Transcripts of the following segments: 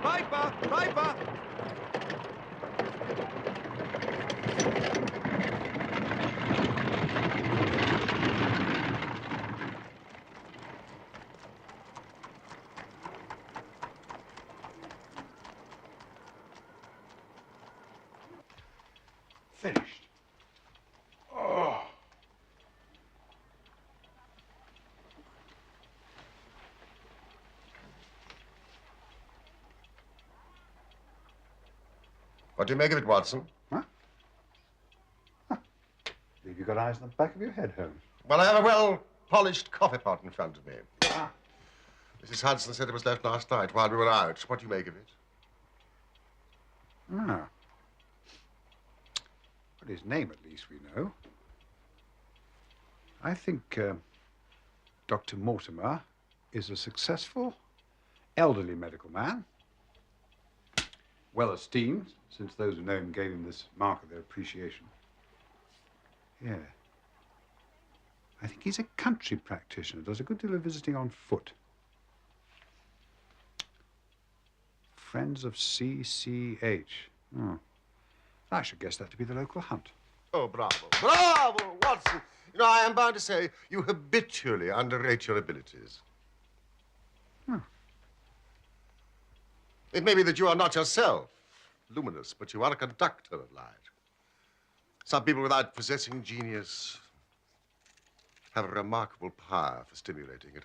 Piper! Piper! Finished. Oh. What do you make of it, Watson? Huh? Huh. Believe you got eyes on the back of your head, Holmes. Well, I have a well-polished coffee pot in front of me. Ah. Mrs. Hudson said it was left last night while we were out. What do you make of it? Ah. Well, his name, at least, we know. I think Dr. Mortimer is a successful, elderly medical man. Well esteemed, since those who know him gave him this mark of their appreciation. Yeah. I think he's a country practitioner, does a good deal of visiting on foot. Friends of CCH. Hmm. I should guess that to be the local hunt. Oh, bravo. Bravo, Watson. You know, I am bound to say you habitually underrate your abilities. Hmm. It may be that you are not yourself luminous, but you are a conductor of light. Some people without possessing genius have a remarkable power for stimulating it.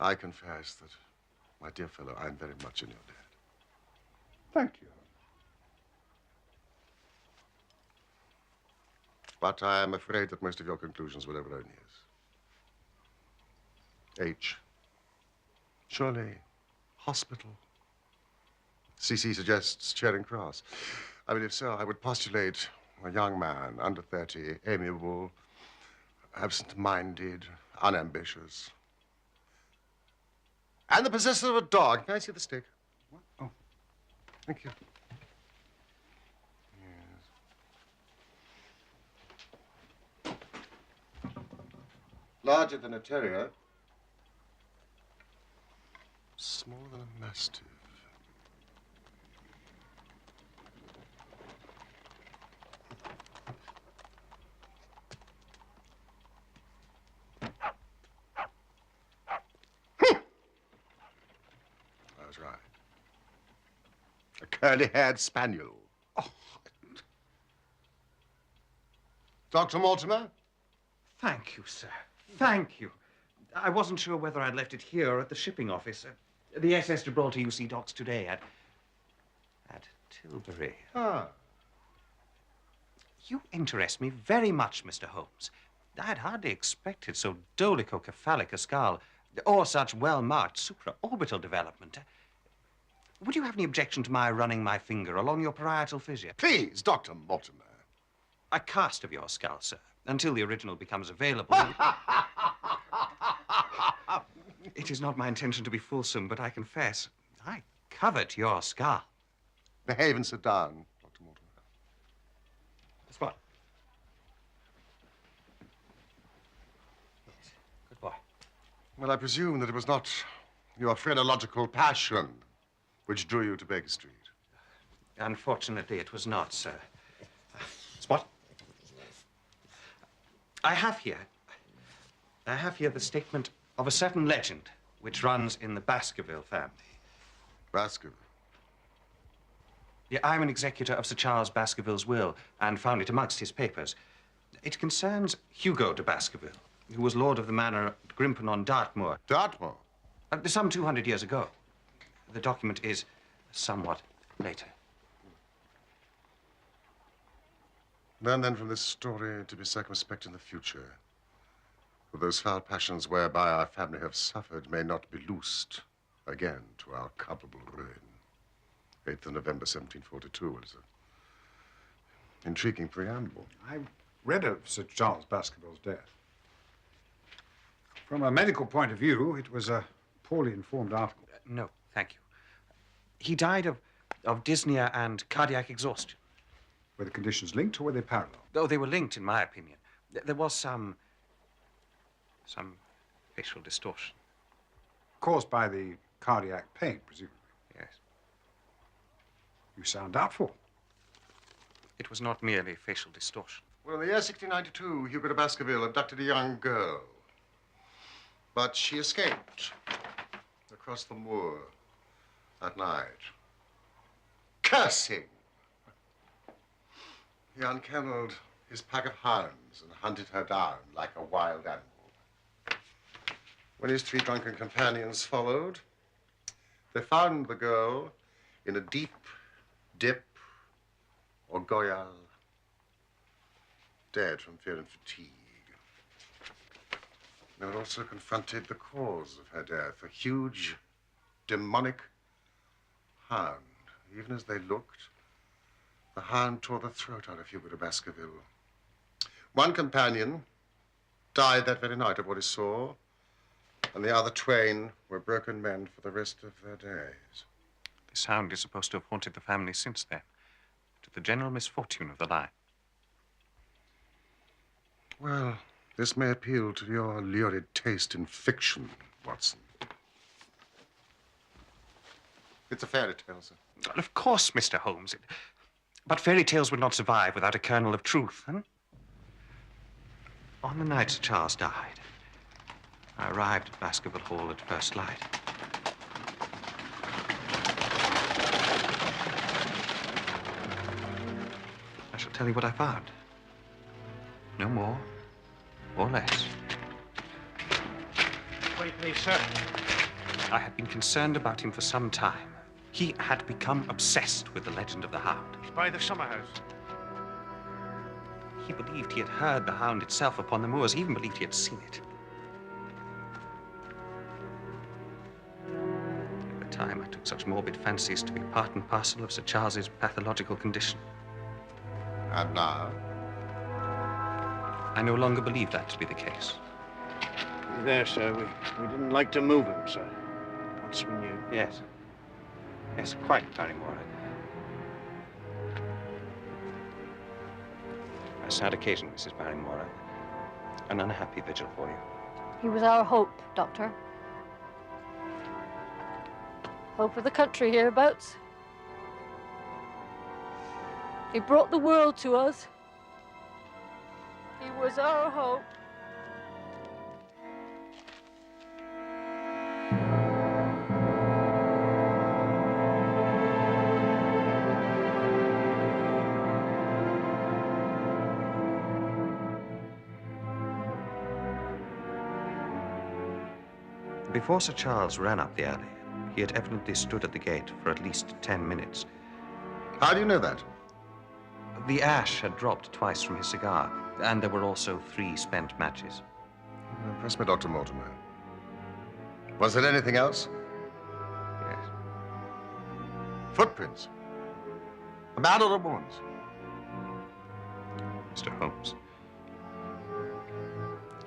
I confess that, my dear fellow, I'm very much in your debt. Thank you. But I am afraid that most of your conclusions were erroneous. H. Surely, hospital. CC suggests Charing Cross. I mean, if so, I would postulate a young man, under 30, amiable, absent-minded, unambitious. And the possessor of a dog. May I see the stick? What? Oh. Thank you. Yes. Larger than a terrier. Smaller than a mastiff. I was right. A curly-haired spaniel. Oh. Dr. Mortimer? Thank you, sir. Thank you. I wasn't sure whether I'd left it here or at the shipping office. The SS Gibraltar UC docks today at Tilbury. Ah. You interest me very much, Mr. Holmes. I'd hardly expected so dolichocephalic a skull or such well-marked supraorbital development. Would you have any objection to my running my finger along your parietal fissure? Please, Dr. Mortimer. A cast of your skull, sir, until the original becomes available. It is not my intention to be fulsome, but I confess, I covet your skull. Behave and sit down, Dr. Mortimer. That's what? Yes. Good boy. Well, I presume that it was not your phrenological passion which drew you to Baker Street. Unfortunately, it was not, sir. Spot? I have here the statement of a certain legend which runs in the Baskerville family. Baskerville? Yeah, I'm an executor of Sir Charles Baskerville's will and found it amongst his papers. It concerns Hugo de Baskerville, who was lord of the manor at Grimpen on Dartmoor. Dartmoor? Some 200 years ago. The document is somewhat later. Learn then from this story to be circumspect in the future. For those foul passions whereby our family have suffered may not be loosed again to our culpable ruin. 8th of November, 1742 is an intriguing preamble. I read of Sir Charles Baskerville's death. From a medical point of view, it was a poorly informed article. No, thank you. He died of dyspnea and cardiac exhaustion. Were the conditions linked or were they parallel? Oh, they were linked, in my opinion. There was some facial distortion. Caused by the cardiac pain, presumably. Yes. You sound doubtful. It was not merely facial distortion. Well, in the year 1692, Hugo de Baskerville abducted a young girl. But she escaped across the moor at night. Cursing! He unkennelled his pack of hounds and hunted her down like a wild animal. When his three drunken companions followed, they found the girl in a deep dip or goyal, dead from fear and fatigue. They had also confronted the cause of her death, a huge, demonic hound. Even as they looked, the hound tore the throat out of Hugo de Baskerville. One companion died that very night of what he saw, and the other twain were broken men for the rest of their days. This hound is supposed to have haunted the family since then, to the general misfortune of the line. Well, this may appeal to your lurid taste in fiction, Watson. It's a fairy tale, sir. Well, of course, Mr. Holmes. But fairy tales would not survive without a kernel of truth, huh? On the night Sir Charles died, I arrived at Baskerville Hall at first light. I shall tell you what I found. No more or less. Wait, please, sir. I had been concerned about him for some time. He had become obsessed with the legend of the Hound. He's by the summer house. He believed he had heard the Hound itself upon the moors. He even believed he had seen it. At the time, I took such morbid fancies to be part and parcel of Sir Charles's pathological condition. And now? I no longer believe that to be the case. He's there, sir. We didn't like to move him, sir. Once we knew. Yes. Yes, quite, Barrymore. A sad occasion, Mrs. Barrymore. An unhappy vigil for you. He was our hope, Doctor. Hope of the country hereabouts. He brought the world to us. He was our hope. Before Sir Charles ran up the alley, he had evidently stood at the gate for at least 10 minutes. How do you know that? The ash had dropped twice from his cigar, and there were also 3 spent matches. Press me, Dr. Mortimer. Was there anything else? Yes. Footprints? A man or a woman's? Mr. Holmes.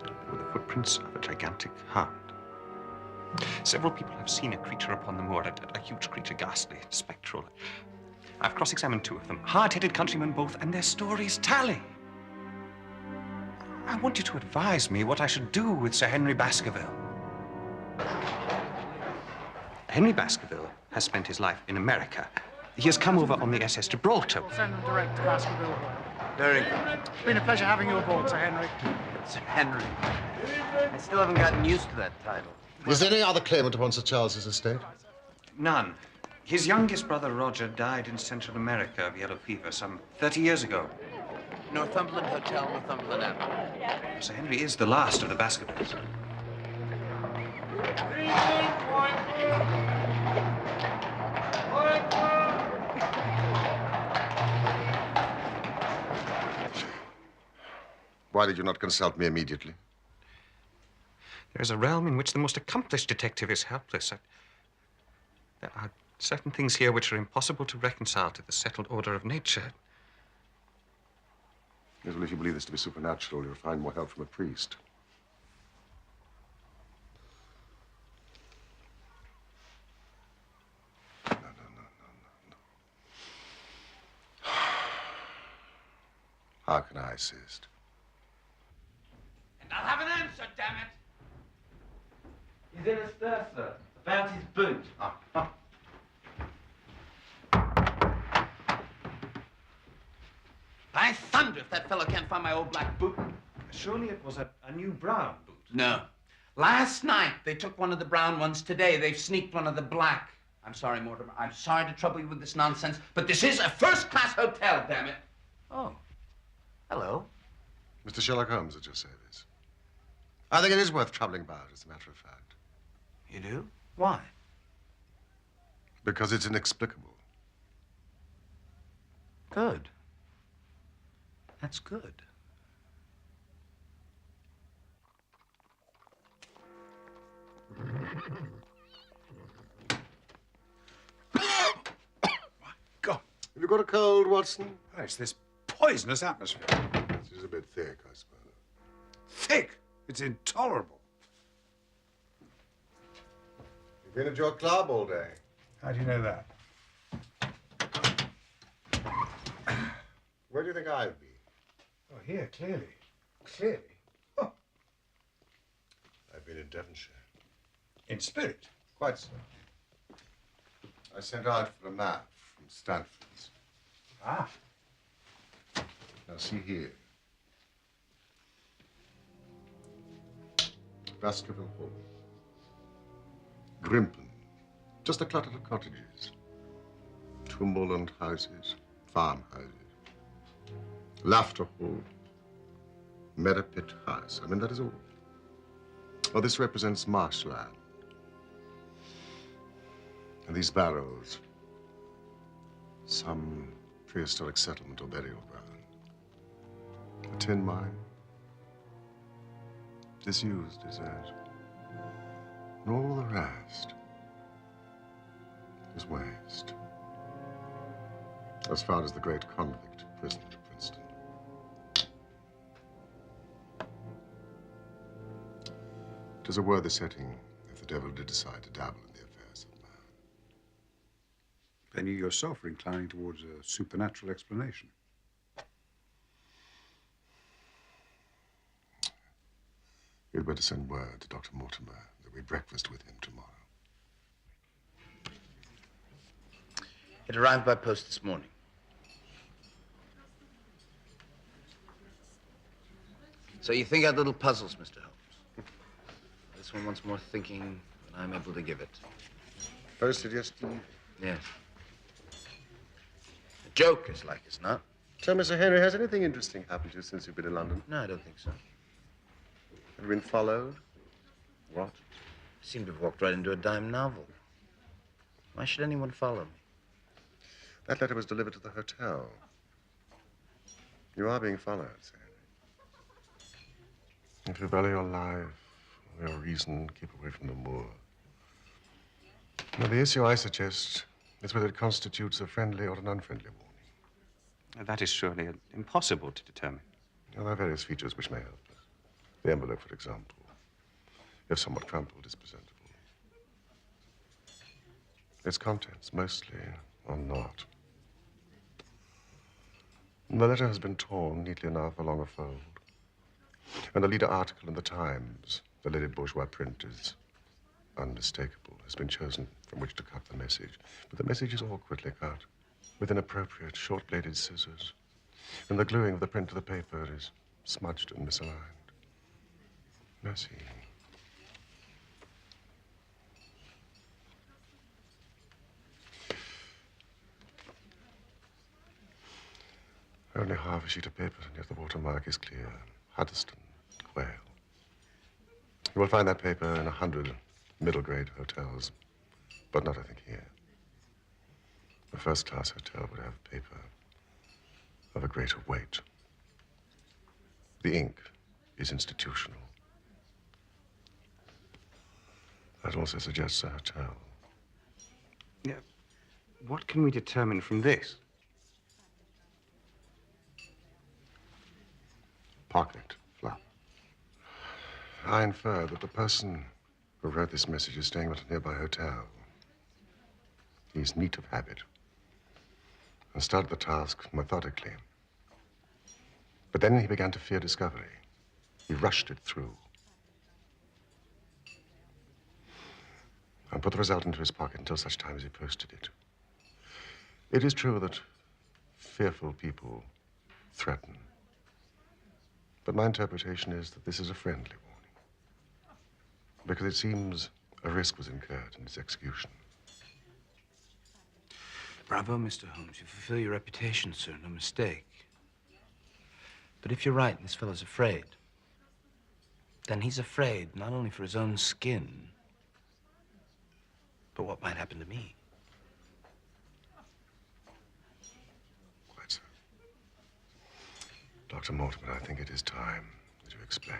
They were the footprints of a gigantic hound. Several people have seen a creature upon the moor, a huge creature, ghastly, spectral. I've cross-examined 2 of them, hard-headed countrymen both, and their stories tally. I want you to advise me what I should do with Sir Henry Baskerville. Henry Baskerville has spent his life in America. He has come over on the SS Gibraltar. We'll send him direct to Baskerville. Very It's been a pleasure having you aboard, Sir Henry. Sir Henry. I still haven't gotten used to that title. Is there any other claimant upon Sir Charles's estate? None. His youngest brother, Roger, died in Central America of yellow fever some 30 years ago. Northumberland Hotel, Northumberland Avenue. Sir Henry is the last of the Baskervilles. Why did you not consult me immediately? There is a realm in which the most accomplished detective is helpless. There are certain things here which are impossible to reconcile to the settled order of nature. Yes, well, if you believe this to be supernatural, you'll find more help from a priest. No. How can I assist? And I'll have an answer, damn it! He's in a stir, sir. About his boot. By thunder, if that fellow can't find my old black boot. Surely it was a new brown boot. No. Last night, they took one of the brown ones. Today, they've sneaked one of the black. I'm sorry, Mortimer. I'm sorry to trouble you with this nonsense, but this is a first-class hotel, damn it. Oh. Hello. Mr. Sherlock Holmes at your service. I think it is worth troubling about, as a matter of fact. You do? Why? Because it's inexplicable. Good. That's good. God, Have you got a cold, Watson? oh, it's this poisonous atmosphere. This is a bit thick, I suppose. Thick. It's intolerable. You've been at your club all day. How do you know that? Where do you think I've been? Oh, here, clearly. Clearly. Oh, I've been in Devonshire. in spirit. Quite so. I sent out for a map from Stanford's. Ah. Now, see here. Baskerville Hall. Grimpen. Just a clutter of cottages. Tumberland houses, farmhouses. Laughter Hall. Meadowpit House. I mean, that is all. Well, this represents marshland. And these barrows, some prehistoric settlement or burial ground. A tin mine. Disused, desert. And all the rest is waste. As far as the great convict prison at Princeton. It is a worthy setting if the devil did decide to dabble in the affairs of man. Then you yourself are inclining towards a supernatural explanation. You'd better send word to Dr. Mortimer that we breakfast with him tomorrow. It arrived by post this morning. So you think out little puzzles, Mr. Holmes. This one wants more thinking than I'm able to give it. Posted yesterday. Yes. A joke is like it's not. So, Mr. Henry, has anything interesting happened to you since you've been in London? No, I don't think so. Have you been followed? What? I seem to have walked right into a dime novel. Why should anyone follow me? That letter was delivered to the hotel. You are being followed, Sir Henry. If you value your life or your reason, keep away from the moor. Now, the issue I suggest is whether it constitutes a friendly or an unfriendly warning. That is surely impossible to determine. Now, there are various features which may help us. The envelope, for example, if somewhat crumpled, is presentable. Its contents, mostly, are not. The letter has been torn neatly enough along a fold. And the leader article in the Times, the Lady Bourgeois print, is unmistakable, has been chosen from which to cut the message. But the message is awkwardly cut, with inappropriate short-bladed scissors. And the gluing of the print to the paper is smudged and misaligned. Now see. Only half a sheet of paper, and yet the watermark is clear. Huddeston, Quail. You will find that paper in 100 middle-grade hotels, but not, I think, here. A first-class hotel would have paper of a greater weight. The ink is institutional. That also suggests a hotel. Yeah. What can we determine from this? Pocket flap. I infer that the person who wrote this message is staying at a nearby hotel. He's neat of habit and started the task methodically. But then he began to fear discovery. He rushed it through and put the result into his pocket until such time as he posted it. It is true that fearful people threaten. But my interpretation is that this is a friendly warning, because it seems a risk was incurred in its execution. Bravo, Mr. Holmes. You fulfill your reputation, sir. No mistake. But if you're right, and this fellow's afraid, then he's afraid not only for his own skin, but what might happen to me. Quite so. Dr. Mortimer, I think it is time that you explained.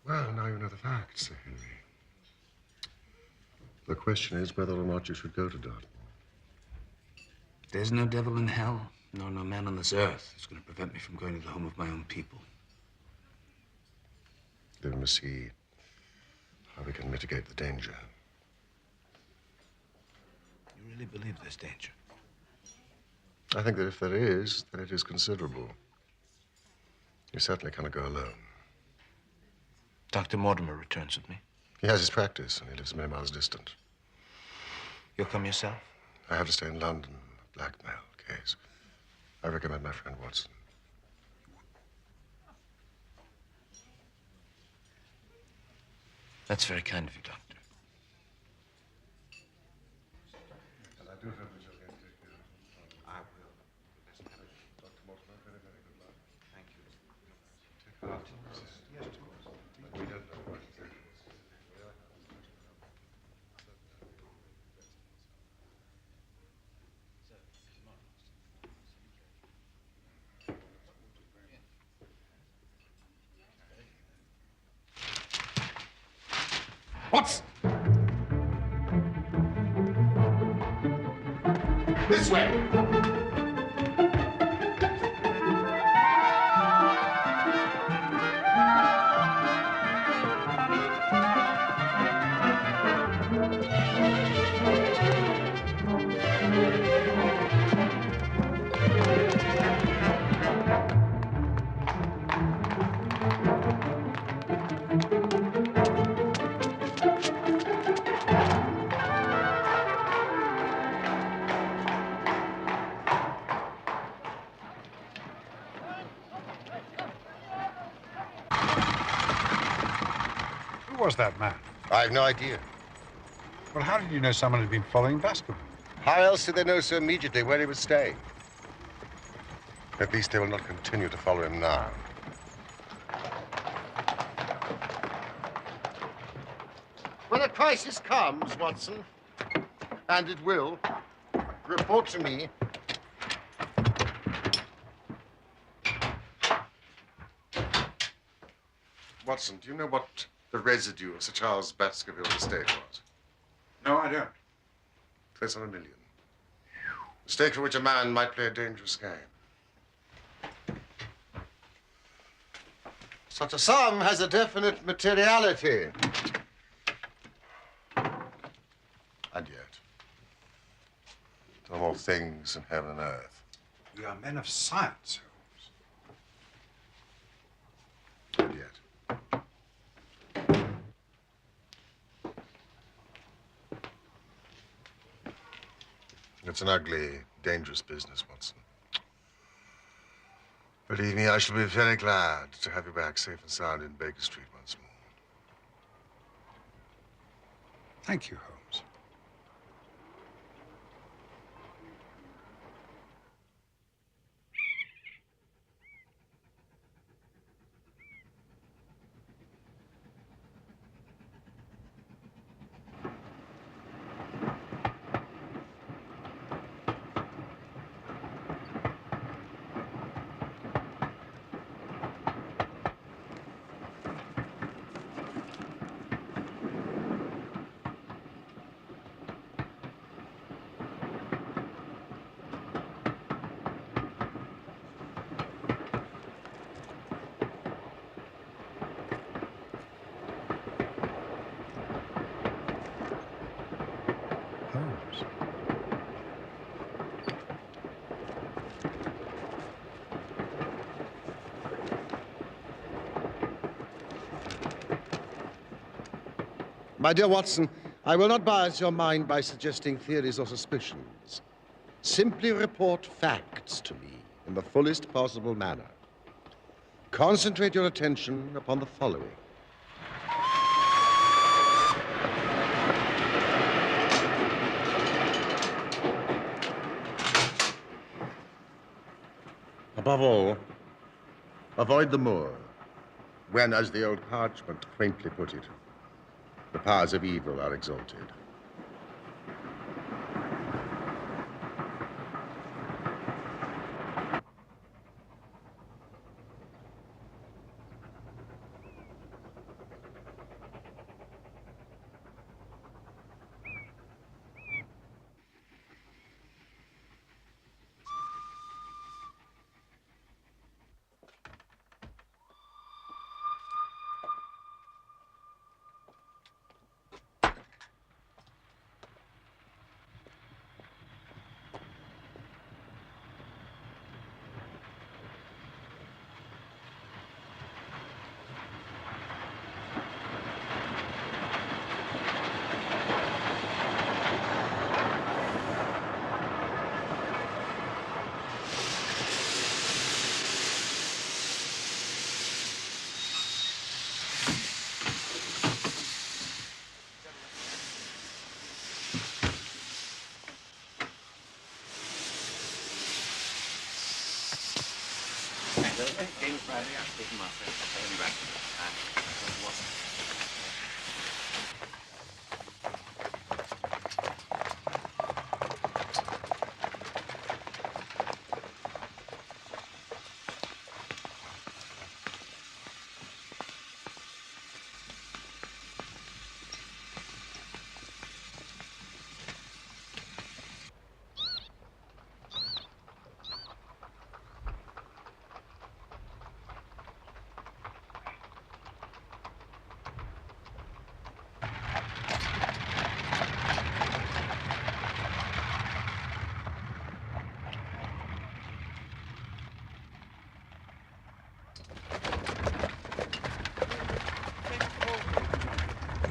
Well, now you know the facts, Sir Henry. The question is whether or not you should go to Dartmoor. There's no devil in hell, nor no man on this earth who's going to prevent me from going to the home of my own people. Then we must see how we can mitigate the danger. You really believe there's danger? I think that if there is, then it is considerable. You certainly cannot go alone. Dr. Mortimer returns with me. He has his practice, and he lives many miles distant. You'll come yourself? I have to stay in London, a blackmail case. I recommend my friend Watson. That's very kind of you, Doctor. And I do hope that you'll get to take care of him. I will. Dr. Mortimer, very, very good luck. Thank you. Take care of him. Yes, of course. We don't know what exactly. What's... This way! Who was that man? I have no idea. Well, how did you know someone had been following Baskervilles? How else did they know so immediately where he was staying? At least they will not continue to follow him now. When a crisis comes, Watson, and it will, report to me. Watson, do you know what the residue of Sir Charles Baskerville's estate was? No, I don't. Less than $1 million. A stake for which a man might play a dangerous game. Such a sum has a definite materiality. And yet, of all things in heaven and earth. We are men of science, And yet. It's an ugly, dangerous business, Watson. Believe me, I shall be very glad to have you back safe and sound in Baker Street once more. Thank you, Holmes. My dear Watson, I will not bias your mind by suggesting theories or suspicions. Simply report facts to me in the fullest possible manner. Concentrate your attention upon the following. Above all, avoid the moor, when, as the old parchment quaintly put it, the powers of evil are exalted.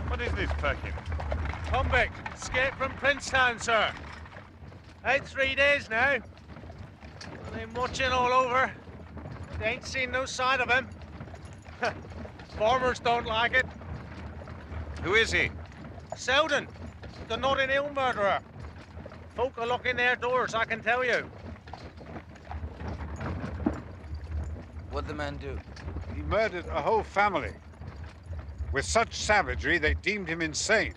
What is this packing? Convict, escaped from Princetown, sir. Out 3 days now. Well, been watching all over. They ain't seen no sign of him. Farmers don't like it. Who is he? Selden, the Notting Hill murderer. Folk are locking their doors, I can tell you. What'd the man do? He murdered a whole family. With such savagery, they deemed him insane.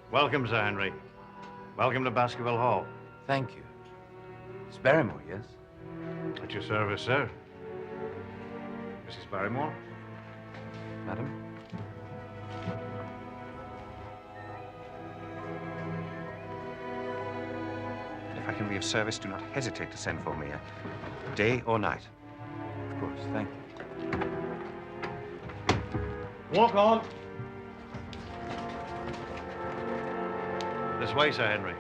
Welcome, Sir Henry. Welcome to Baskerville Hall. Thank you. It's Barrymore, yes? At your service, sir. Mrs. Barrymore? Madam? If I can be of service, do not hesitate to send for me, day or night. Of course, thank you. Walk on. This way, Sir Henry.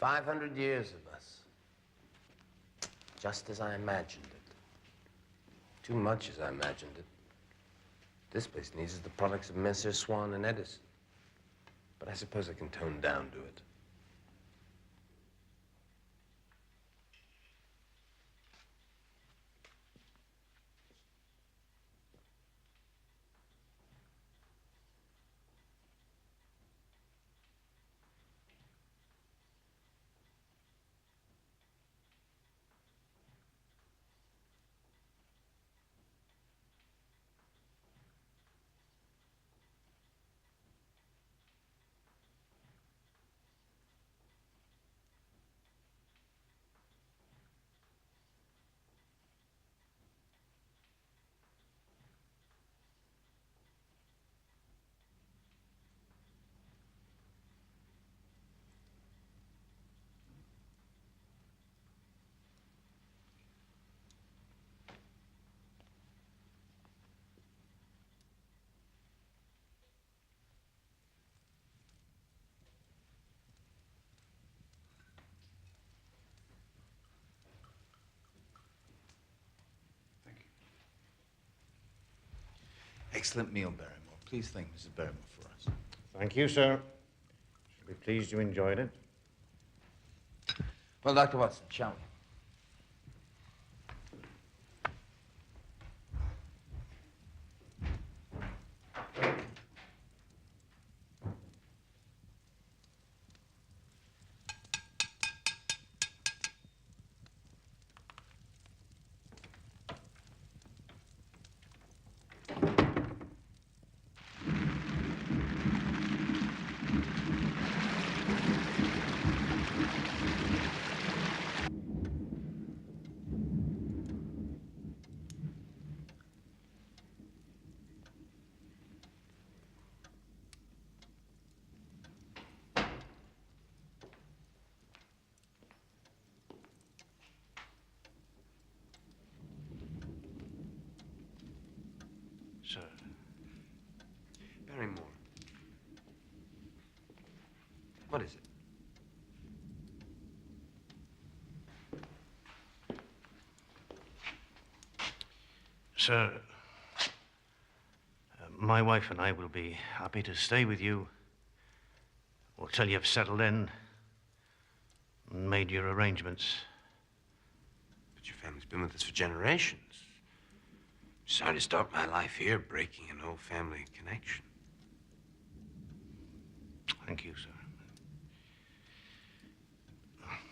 500 years of us. Just as I imagined it. Too much as I imagined it. This place needs the products of Messrs. Swan and Edison. But I suppose I can tone down to it. Excellent meal, Barrymore. Please thank Mrs. Barrymore for us. Thank you, sir. Shall be pleased you enjoyed it. Well, Dr. Watson, shall we? Sir. Barrymore. What is it? Sir, my wife and I will be happy to stay with you until you've settled in and made your arrangements. But your family's been with us for generations. Sorry to start my life here, breaking an old family connection. Thank you, sir.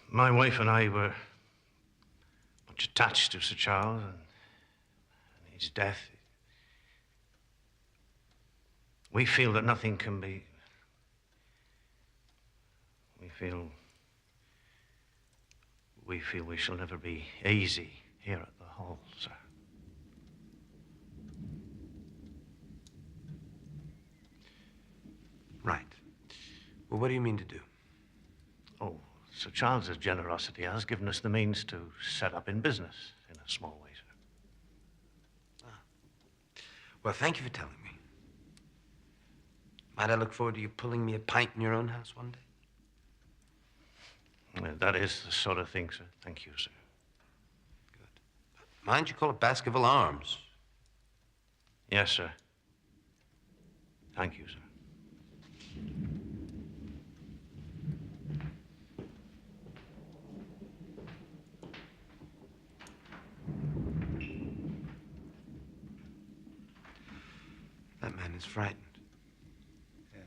My wife and I were much attached to Sir Charles, and his death. We feel that nothing can be. We feel we shall never be easy here at the Hall, sir. Right. Well, what do you mean to do? Oh, Sir Charles's generosity has given us the means to set up in business in a small way, sir. Well, thank you for telling me. Might I look forward to you pulling me a pint in your own house one day? That is the sort of thing, sir. Thank you, sir. Good. Mind you call it Baskerville Arms. Yes, sir. Thank you, sir. That man is frightened. Yes.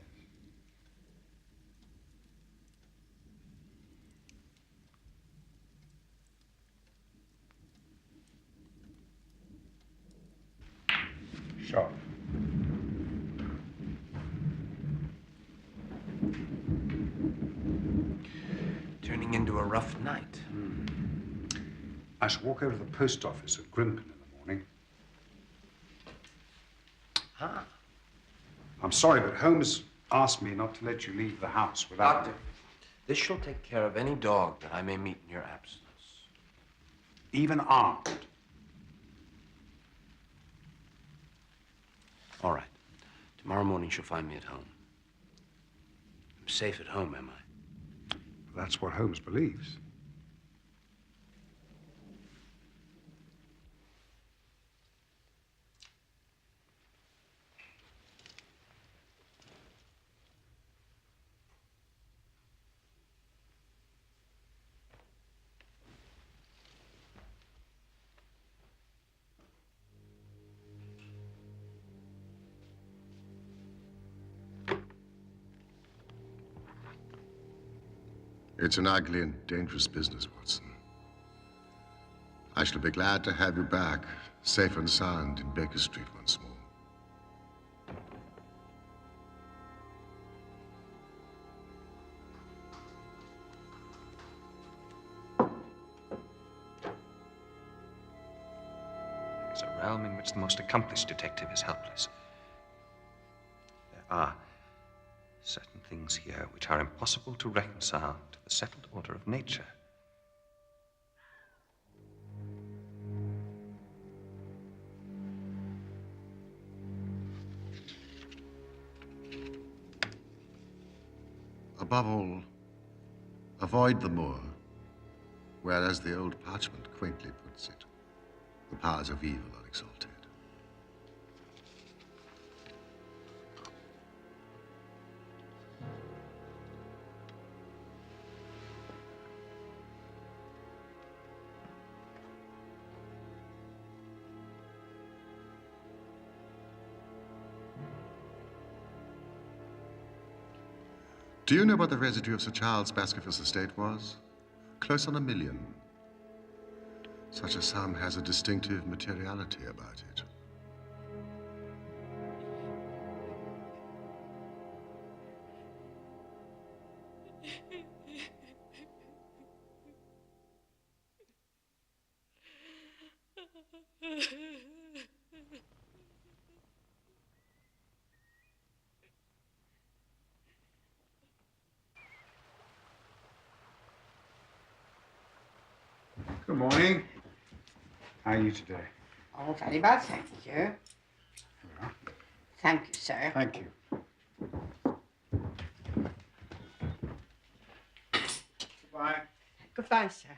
Shot. Turning into a rough night. I shall walk over to the post office at Grimpen in the morning. Ah. I'm sorry, but Holmes asked me not to let you leave the house without... Doctor, this shall take care of any dog that I may meet in your absence. Even armed. All right. Tomorrow morning she'll find me at home. I'm safe at home, am I? That's what Holmes believes. It's an ugly and dangerous business, Watson. I shall be glad to have you back, safe and sound in Baker Street once more. It's a realm in which the most accomplished detective is helpless. There are certain things here which are impossible to reconcile to the settled order of nature. Above all, avoid the moor, where, as the old parchment quaintly puts it, the powers of evil are exalted. Do you know what the residue of Sir Charles Baskervilles' estate was? Close on $1 million. Such a sum has a distinctive materiality about it. Good morning. How are you today? Oh, very well, thank you. Here we are. Thank you, sir. Thank you. Goodbye. Goodbye, sir.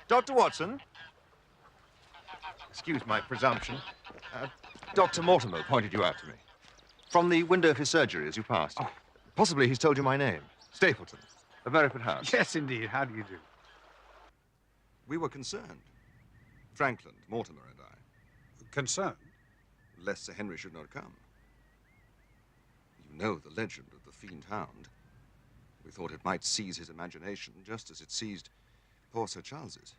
Dr. Watson? Excuse my presumption. Dr. Mortimer pointed you out to me. From the window of his surgery as you passed. Oh. Possibly he's told you my name. Stapleton, of Merripit House. Yes, indeed. How do you do? We were concerned. Frankland, Mortimer, and I. Concerned? Lest Sir Henry should not come. You know the legend of the fiend Hound. We thought it might seize his imagination just as it seized poor Sir Charles's.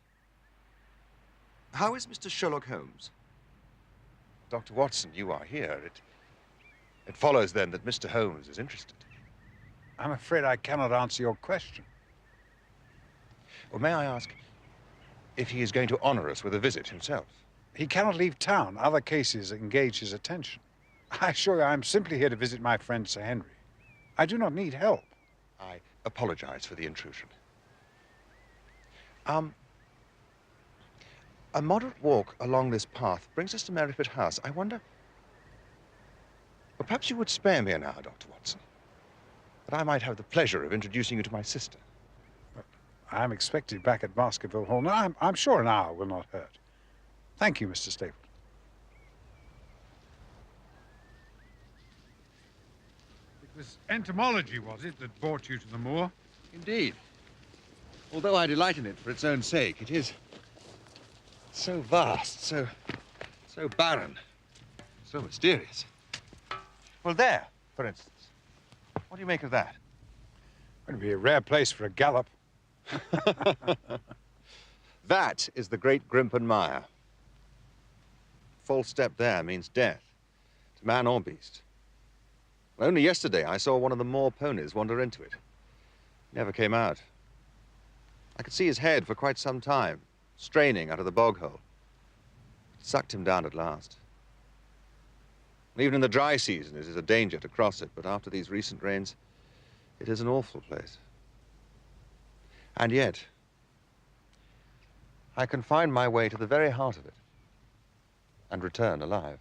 How is Mr. Sherlock Holmes? Dr. Watson, you are here. It follows, then, that Mr. Holmes is interested. I'm afraid I cannot answer your question. Well, may I ask if he is going to honor us with a visit himself? He cannot leave town. Other cases engage his attention. I assure you, I'm simply here to visit my friend Sir Henry. I do not need help. I apologize for the intrusion. A moderate walk along this path brings us to Merripit House. I wonder... Well, perhaps you would spare me an hour, Dr. Watson, that I might have the pleasure of introducing you to my sister. I'm expected back at Baskerville Hall. No, I'm sure an hour will not hurt. Thank you, Mr. Stapleton. It was entomology, was it, that brought you to the moor? Indeed. Although I delight in it for its own sake, it is so vast, so barren, so mysterious. Well, there, for instance. What do you make of that? It would be a rare place for a gallop. That is the Great Grimpen Mire. False step there means death, to man or beast. Only yesterday I saw one of the moor ponies wander into it. Never came out. I could see his head for quite some time, straining out of the bog hole. It sucked him down at last. Even in the dry season, it is a danger to cross it, but after these recent rains, it is an awful place. And yet, I can find my way to the very heart of it and return alive.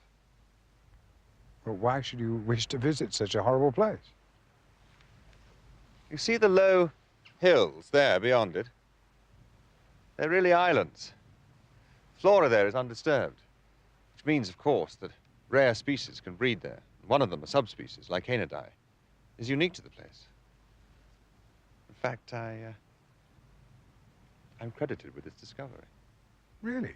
Well, why should you wish to visit such a horrible place? You see the low hills there beyond it? They're really islands. Flora there is undisturbed, which means, of course, that rare species can breed there. One of them, a subspecies, like Canidae, is unique to the place. In fact, I'm credited with its discovery. Really?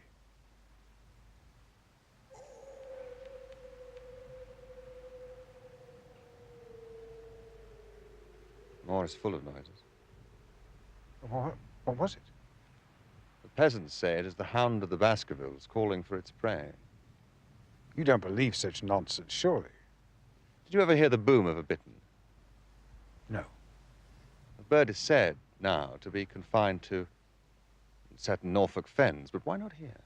Moor is full of noises. What was it? The peasants say it is the Hound of the Baskervilles calling for its prey. You don't believe such nonsense, surely? Did you ever hear the boom of a bittern? No. The bird is said now to be confined to certain Norfolk fens, but why not here?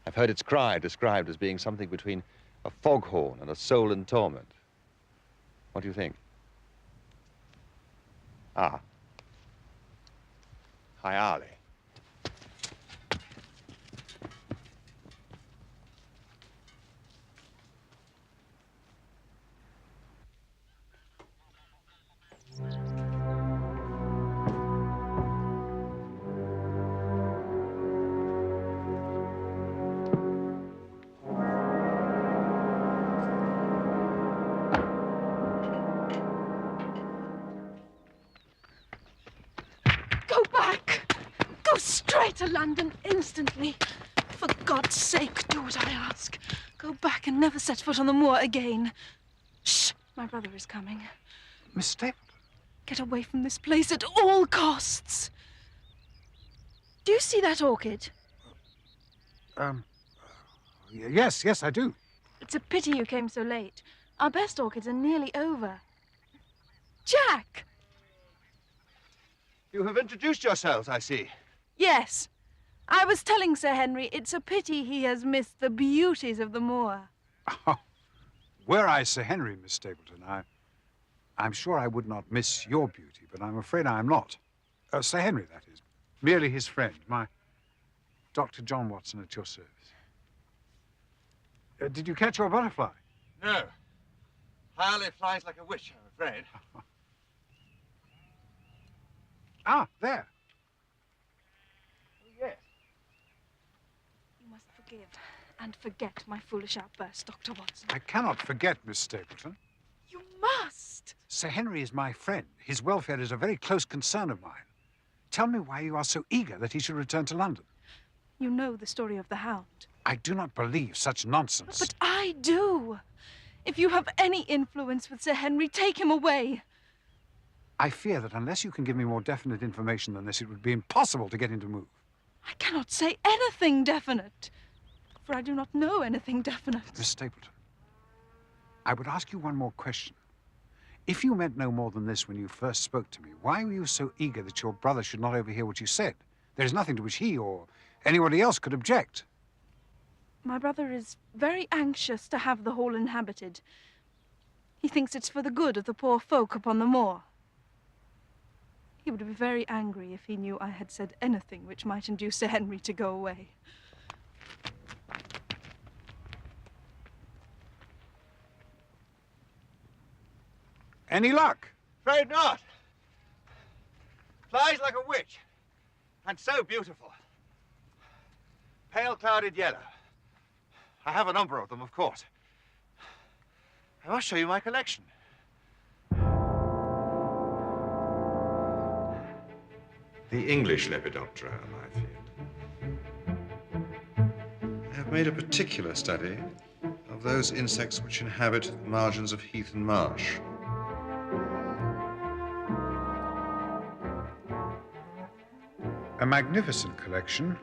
I've heard its cry described as being something between a foghorn and a soul in torment. What do you think? Ah. Hi, Ali. Go back! Go straight to London instantly. For God's sake, do what I ask. Go back and never set foot on the moor again. Shh! My brother is coming. Miss Stapleton? Get away from this place at all costs. Do you see that orchid? Yes, I do. It's a pity you came so late. Our best orchids are nearly over. Jack! You have introduced yourselves, I see. Yes. I was telling Sir Henry it's a pity he has missed the beauties of the moor. Oh, were I Sir Henry, Miss Stapleton, I'm sure I would not miss your beauty, but I'm afraid I am not. Sir Henry, that is. Merely his friend, my Dr. John Watson at your service. Did you catch your butterfly? No. Harley flies like a witch, I'm afraid. Ah, there. Oh, yes. You must forgive and forget my foolish outburst, Dr. Watson. I cannot forget, Miss Stapleton. You must! Sir Henry is my friend. His welfare is a very close concern of mine. Tell me why you are so eager that he should return to London. You know the story of the Hound. I do not believe such nonsense. But I do. If you have any influence with Sir Henry, take him away. I fear that unless you can give me more definite information than this, it would be impossible to get him to move. I cannot say anything definite, for I do not know anything definite. Miss Stapleton, I would ask you one more question. If you meant no more than this when you first spoke to me, why were you so eager that your brother should not overhear what you said? There is nothing to which he or anybody else could object. My brother is very anxious to have the hall inhabited. He thinks it's for the good of the poor folk upon the moor. He would be very angry if he knew I had said anything which might induce Sir Henry to go away. Any luck? Afraid not. Flies like a witch, and so beautiful. Pale clouded yellow. I have a number of them, of course. I must show you my collection. The English Lepidoptera, I feared. I have made a particular study of those insects which inhabit the margins of heath and marsh. A magnificent collection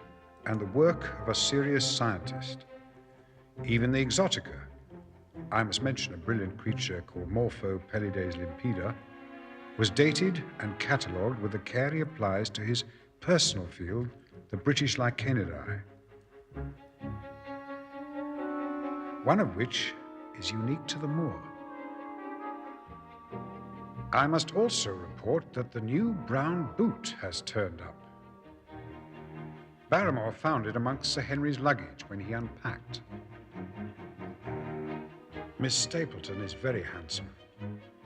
and the work of a serious scientist. Even the Exotica, I must mention a brilliant creature called Morpho Pelides limpida, was dated and catalogued with the care he applies to his personal field, the British Lycaenidae. One of which is unique to the moor. I must also report that the new brown boot has turned up. Barrymore found it amongst Sir Henry's luggage when he unpacked. Miss Stapleton is very handsome,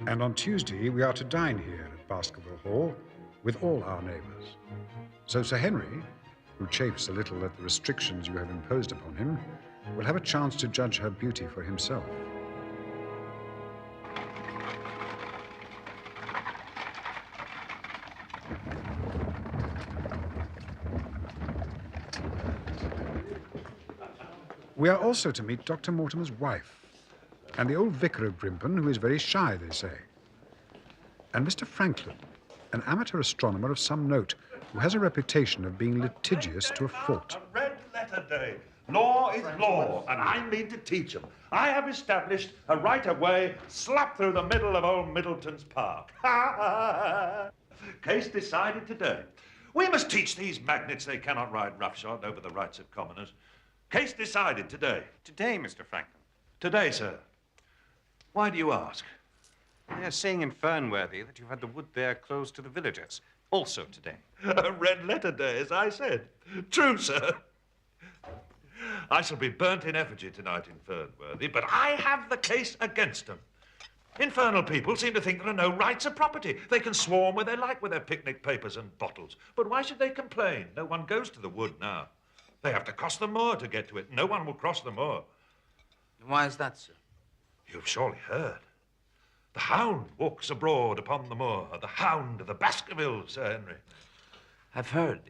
and on Tuesday we are to dine here at Baskerville Hall with all our neighbours. So Sir Henry, who chafes a little at the restrictions you have imposed upon him, will have a chance to judge her beauty for himself. We are also to meet Dr. Mortimer's wife, and the old vicar of Grimpen, who is very shy, they say. And Mr. Franklin, an amateur astronomer of some note, who has a reputation of being litigious to a fault. A red letter day. Law is law, and I mean to teach 'em. I have established a right-of-way slap through the middle of old Middleton's Park. Case decided today. We must teach these magnates they cannot ride roughshod over the rights of commoners. Case decided today. Today, Mr. Franklin. Today, sir. Why do you ask? They're saying in Fernworthy that you've had the wood there closed to the villagers. Also today. A red letter day, as I said. True, sir. I shall be burnt in effigy tonight in Fernworthy, but I have the case against them. Infernal people seem to think there are no rights of property. They can swarm where they like with their picnic papers and bottles. But why should they complain? No one goes to the wood now. They have to cross the moor to get to it. No one will cross the moor. Why is that, sir? You've surely heard. The Hound walks abroad upon the moor. The Hound of the Baskervilles, Sir Henry. I've heard.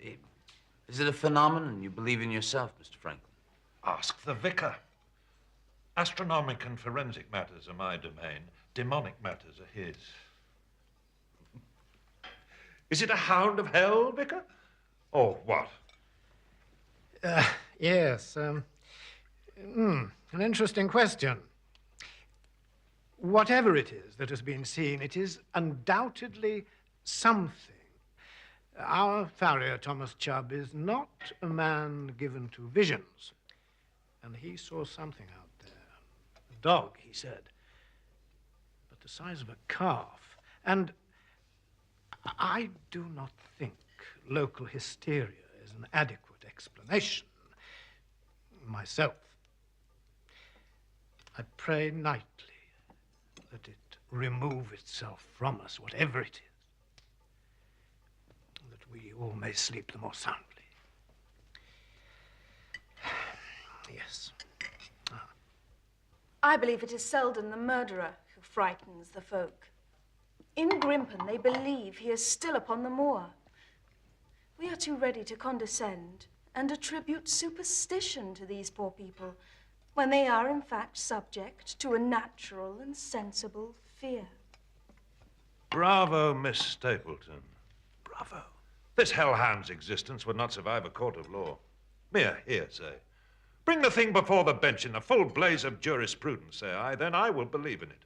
Is it a phenomenon you believe in yourself, Mr. Franklin? Ask the vicar. Astronomic and forensic matters are my domain. Demonic matters are his. Is it a hound of hell, vicar? Or what? Yes. An interesting question. Whatever it is that has been seen, it is undoubtedly something. Our farrier, Thomas Chubb, is not a man given to visions. And he saw something out there. A dog, he said, but the size of a calf. And I do not think local hysteria is an adequate explanation. Myself, I pray nightly that it remove itself from us, whatever it is, that we all may sleep the more soundly. Yes. I believe it is Selden the murderer who frightens the folk. In Grimpen, they believe he is still upon the moor. We are too ready to condescend and attribute superstition to these poor people when they are, in fact, subject to a natural and sensible fear. Bravo, Miss Stapleton. Bravo. This hellhound's existence would not survive a court of law. Mere hearsay. Bring the thing before the bench in the full blaze of jurisprudence, say I, then I will believe in it.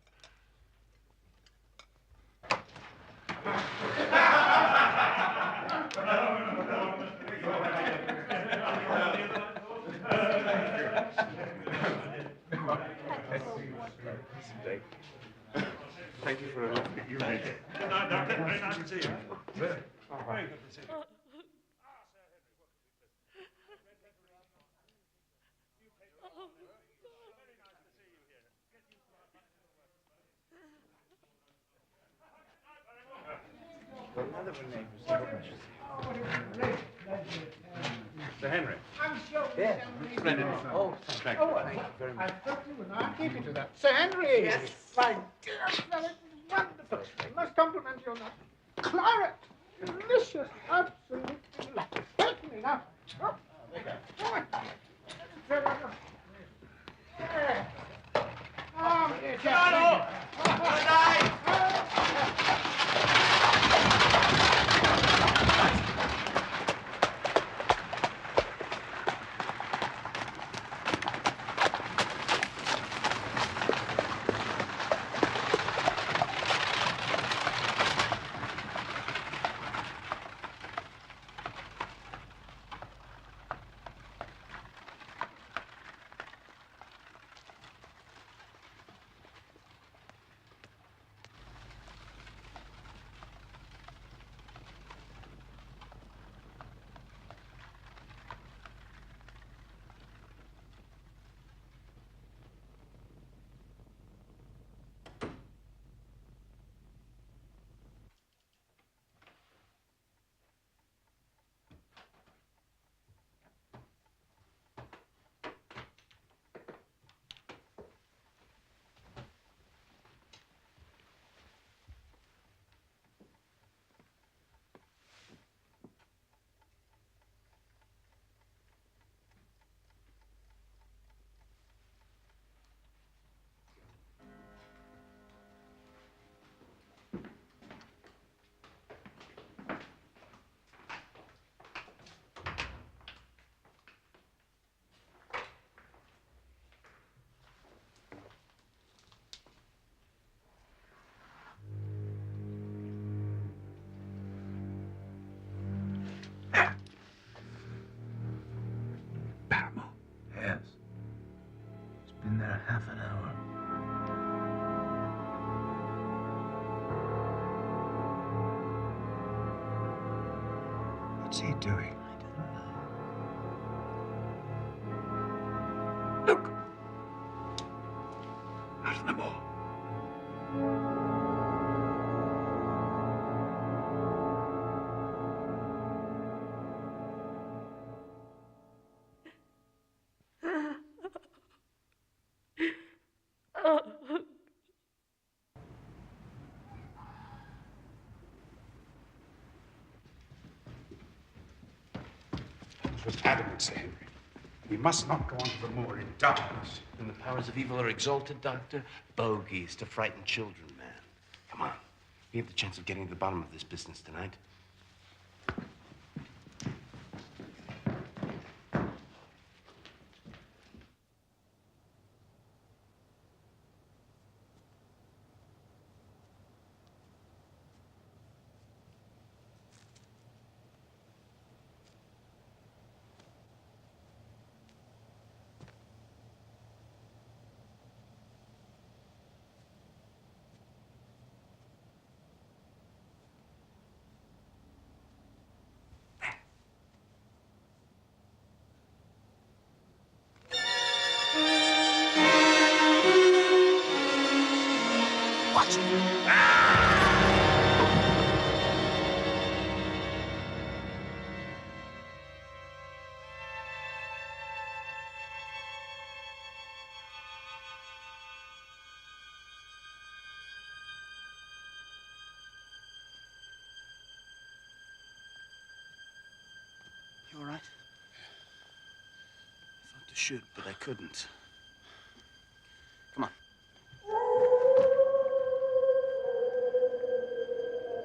Thank you for a lovely evening. Good night, Doctor. Very nice to see you. Very good to see you. Sir Henry. I'm sure. Yes. Splendid. Oh, thank you. Thank you very much. I thought you were not keeping to that. Sir Henry! Yes. My dear fellow, wonderful. I must compliment you on that. Claret! Delicious. Absolutely delightful. Certainly now. Oh, oh, dear chap. Good night. Yes. He's been there half an hour. What's he doing? Look! Out of the moor. It was adamant, Sir Henry. We must not go onto the moor in darkness. When the powers of evil are exalted, Doctor, bogies to frighten children, man. Come on. We have the chance of getting to the bottom of this business tonight. Watch it! You all right? I thought to shoot, but I couldn't. Come on.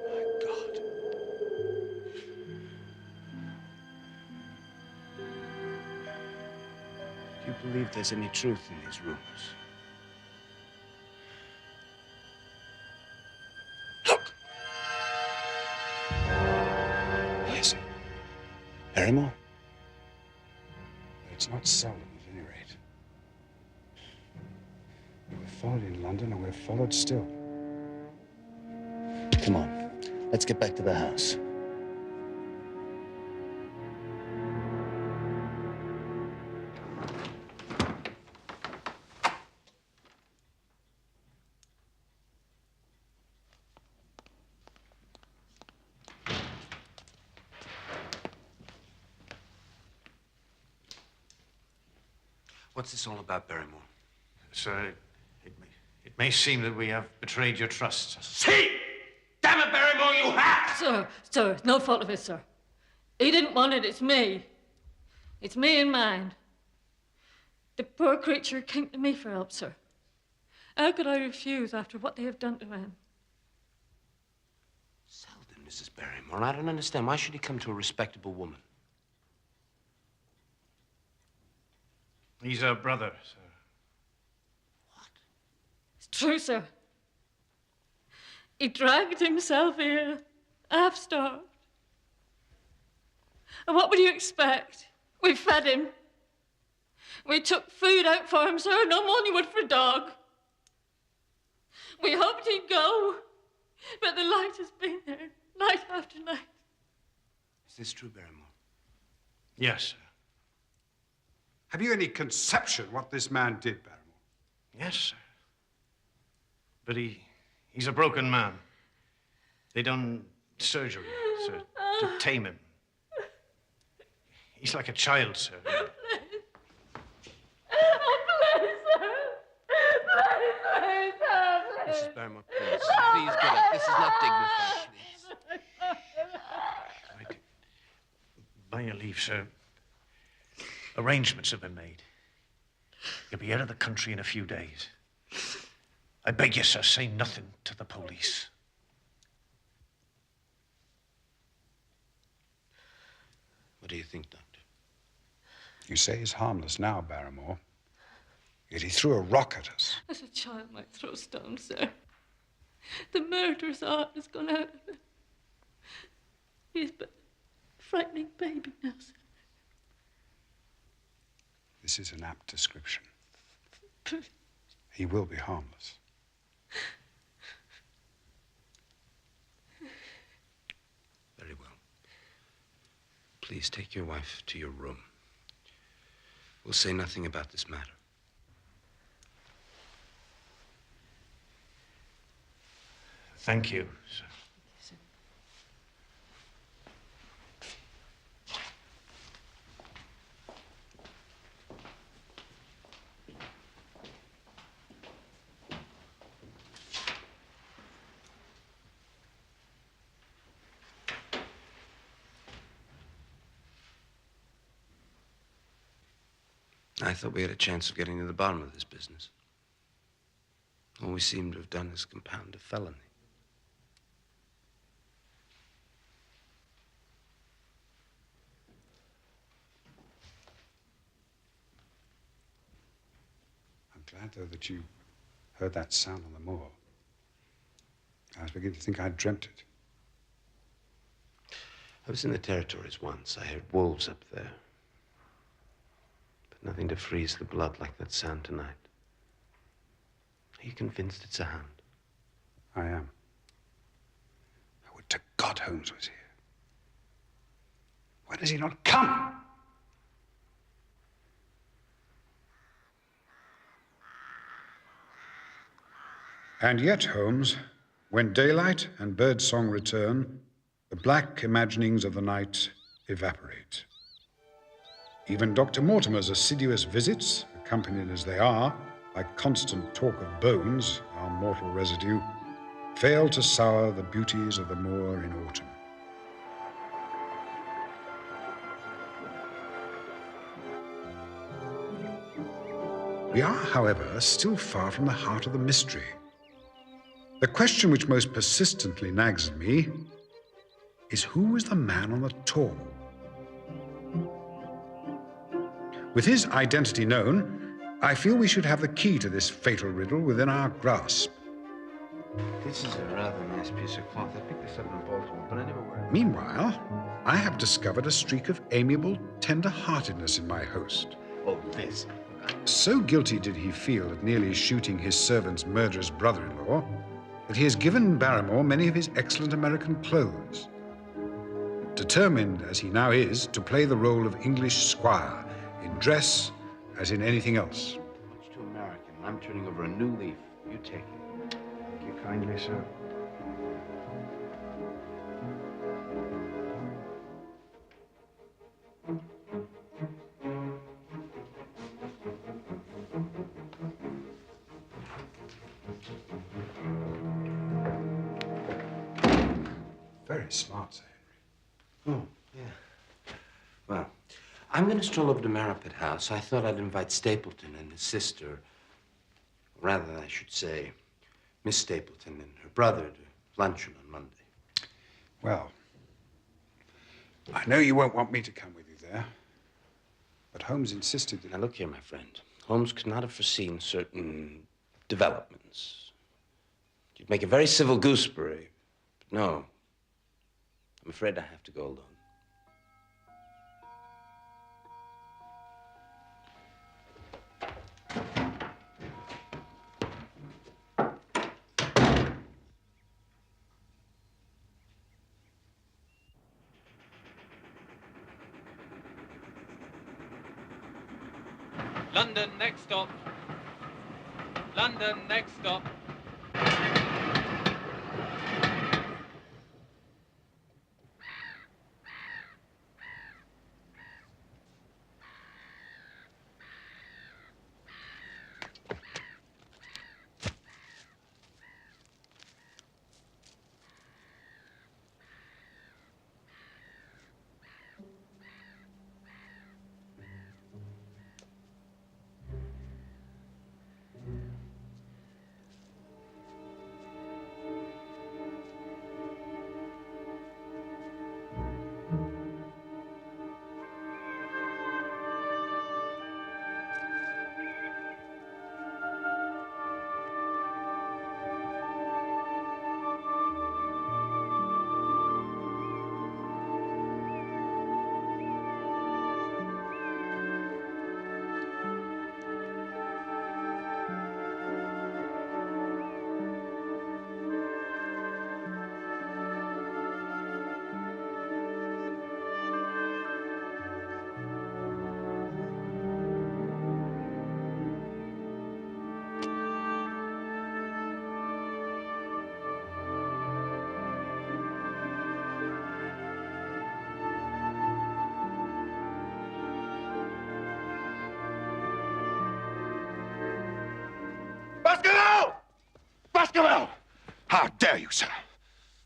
My God. Do you believe there's any truth in these rumors? Look! Yes. Barrymore? It's not seldom, at any rate. We were followed in London, and we're followed still. Come on. Let's get back to the house. What's this all about, Barrymore? Sir, it may seem that we have betrayed your trust. See! Damn it, Barrymore, you have! Sir, it's no fault of his, sir. He didn't want it, it's me. It's me and mine. The poor creature came to me for help, sir. How could I refuse after what they have done to him? Seldon, Mrs. Barrymore. I don't understand. Why should he come to a respectable woman? He's our brother, sir. It's true, sir. He dragged himself here, half-starved. And what would you expect? We fed him. We took food out for him, sir, no more than you would for a dog. We hoped he'd go, but the light has been there, night after night. Is this true, Barrymore? Yes, sir. Have you any conception what this man did, Barrymore? Yes, sir. But he's a broken man. They done surgery, sir, to tame him. He's like a child, sir. Mrs. Barrymore, please. Please get up. This is not dignified, please. By your leave, sir, arrangements have been made. You'll be out of the country in a few days. I beg you, sir, say nothing to the police. What do you think, Doctor? You say he's harmless now, Barrymore. Yet he threw a rock at us. As a child might throw stones, sir. The murderer's heart has gone out of him. He's but a frightening baby now, sir. This is an apt description. He will be harmless. Very well. Please take your wife to your room. We'll say nothing about this matter. Thank you, sir. I thought we had a chance of getting to the bottom of this business. All we seem to have done is compound a felony. I'm glad, though, that you heard that sound on the moor. I was beginning to think I'd dreamt it. I was in the territories once. I heard wolves up there. But nothing to freeze the blood like that sound tonight. Are you convinced it's a hound? I am. I would to God Holmes was here. Why does he not come? And yet, Holmes, when daylight and birdsong return, the black imaginings of the night evaporate. Even Dr. Mortimer's assiduous visits, accompanied as they are by constant talk of bones, our mortal residue, fail to sour the beauties of the moor in autumn. We are, however, still far from the heart of the mystery. The question which most persistently nags at me is, who was the man on the tor? With his identity known, I feel we should have the key to this fatal riddle within our grasp. This is a rather nice piece of cloth. I picked this up in Baltimore, but I never wear it. Meanwhile, I have discovered a streak of amiable tender-heartedness in my host. Oh, this. So guilty did he feel at nearly shooting his servant's murderous brother-in-law that he has given Barrymore many of his excellent American clothes. Determined, as he now is, to play the role of English squire, in dress as in anything else. Much too American. I'm turning over a new leaf. You take it. Thank you kindly, sir. Very smart, Sir Henry. Oh, yeah. Well, I'm going to stroll over to Maripet House. I thought I'd invite Stapleton and his sister, rather, I should say, Miss Stapleton and her brother to luncheon on Monday. Well, I know you won't want me to come with you there, but Holmes insisted that... Now, look here, my friend. Holmes could not have foreseen certain developments. You'd make a very civil gooseberry, but no. I'm afraid I have to go alone. London, next stop. London, next stop. Baskerville! How dare you, sir?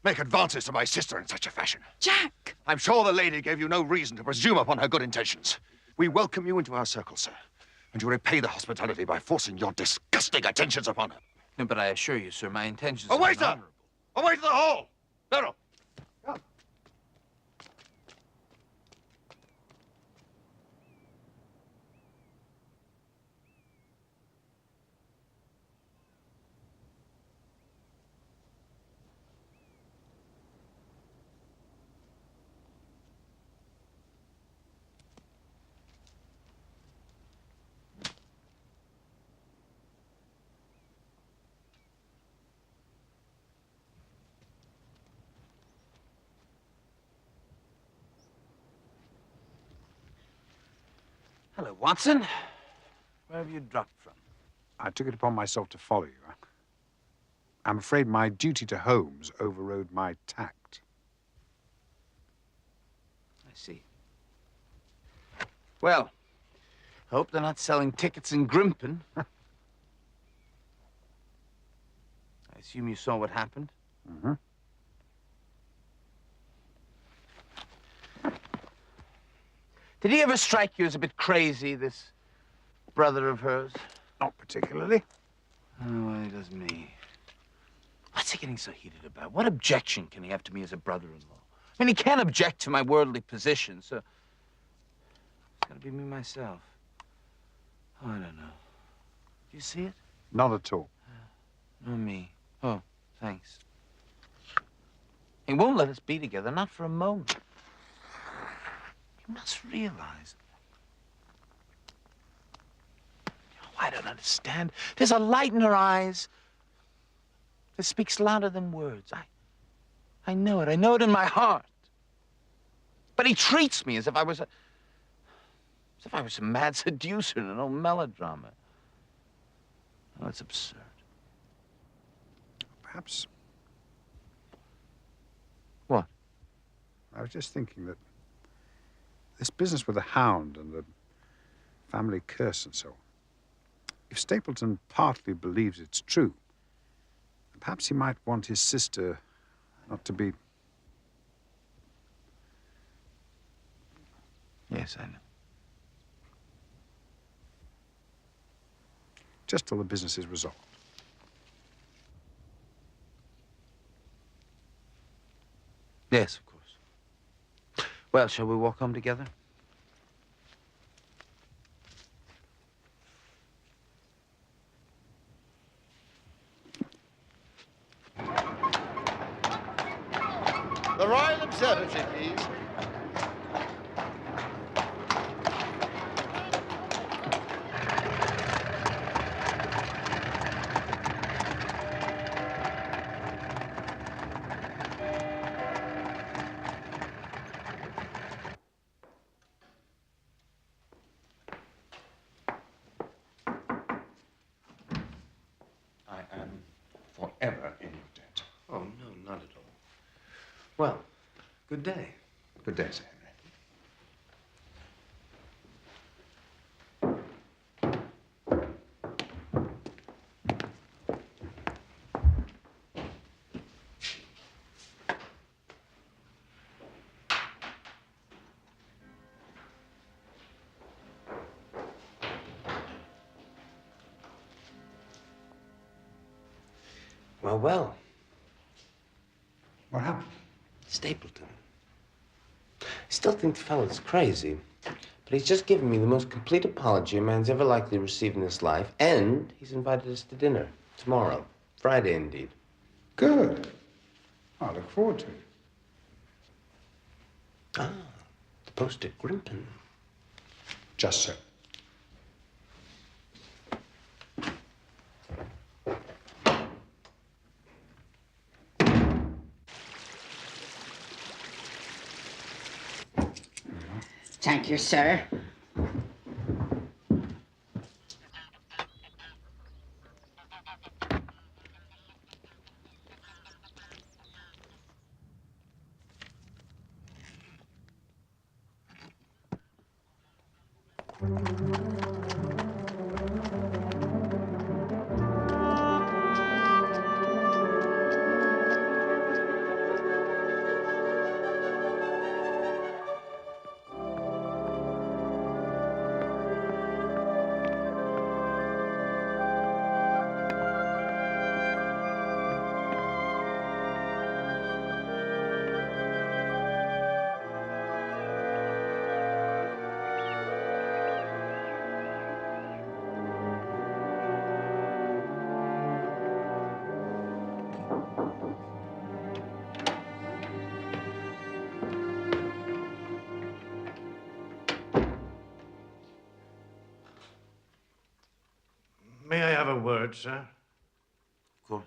Make advances to my sister in such a fashion. Jack! I'm sure the lady gave you no reason to presume upon her good intentions. We welcome you into our circle, sir. And you repay the hospitality by forcing your disgusting attentions upon her. No, but I assure you, sir, my intentions Away, are sir! honorable. Away to the hall! Beryl! Hello, Watson. Where have you dropped from? I took it upon myself to follow you. I'm afraid my duty to Holmes overrode my tact. I see. Well, hope they're not selling tickets in Grimpen. I assume you saw what happened? Mm-hmm. Did he ever strike you as a bit crazy, this brother of hers? Not particularly. Oh, well, he does me. What's he getting so heated about? What objection can he have to me as a brother-in-law? I mean, he can't object to my worldly position, so it's gotta be me myself. Oh, I don't know. Do you see it? Not at all. No, me. Oh, thanks. He won't let us be together, not for a moment. You must realize. Oh, I don't understand. There's a light in her eyes that speaks louder than words. I know it. I know it in my heart. But he treats me as if I was a mad seducer in an old melodrama. Oh, it's absurd. Perhaps. What? I was just thinking that this business with the Hound and the family curse and so on, if Stapleton partly believes it's true, perhaps he might want his sister not to be... Yes, I know. Just till the business is resolved. Yes, of course. Well, shall we walk home together? The Royal Observatory, please. I am forever in your debt. Oh, no, not at all. Well, good day. Good day, Sir Henry. Well, well. What happened? Stapleton. I still think the fellow's crazy, but he's just given me the most complete apology a man's ever likely to receive in his life, and he's invited us to dinner tomorrow. Friday, indeed. Good. I look forward to it. Ah, the post at Grimpen. Just so. Thank you, sir. May I have a word, sir? Of course.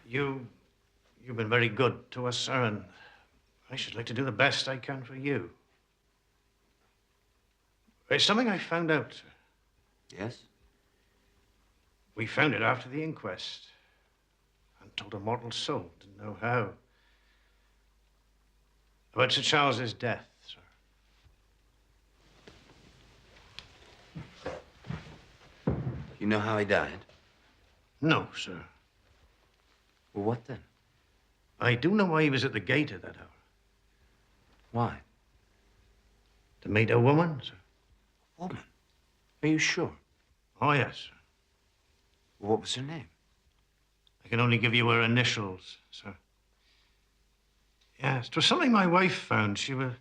You've been very good to us, sir, and I should like to do the best I can for you. It's something I found out, sir. Yes? We found it after the inquest and told a mortal soul didn't know how. About Sir Charles's death, sir. You know how he died? No, sir. Well, what then? I do know why he was at the gate at that hour. Why? To meet a woman, sir. Woman? Are you sure? Oh, yes, sir. Well, what was her name? I can only give you her initials, sir. Yes, it was something my wife found. She was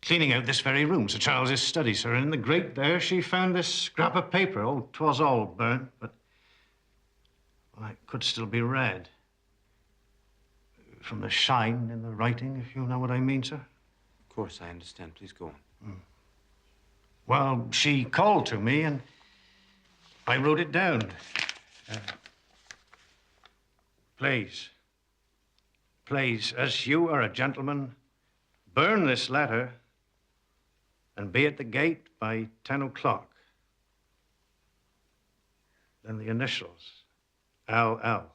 cleaning out this very room, Sir Charles's study, sir. And in the grate there, she found this scrap of paper. Oh, 'twas all burnt, but well, it could still be read. From the shine in the writing, if you know what I mean, sir. Of course, I understand. Please go on. Well, she called to me, and I wrote it down. Please, as you are a gentleman, burn this letter and be at the gate by 10 o'clock. Then the initials, LL.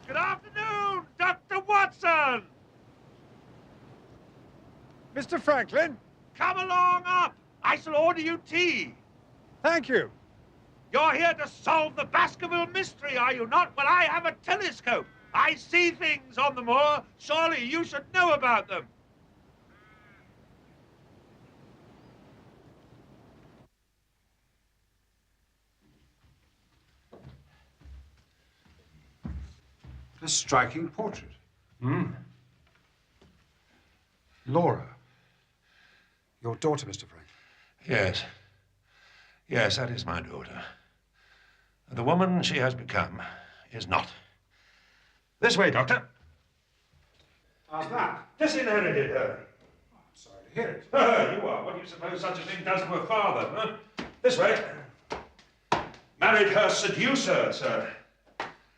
Good afternoon, Dr. Watson! Mr. Franklin? Come along up. I shall order you tea. Thank you. You're here to solve the Baskerville mystery, are you not? Well, I have a telescope. I see things on the moor. Surely you should know about them. A striking portrait. Hmm? Laura. Your daughter, Mr. Franklin. Yes. Yes, that is my daughter. The woman she has become is not. This way, Doctor. How's that? Disinherited her. I'm sorry to hear it. You are. What do you suppose such a thing does to a father, huh? This way. Married her seducer, sir.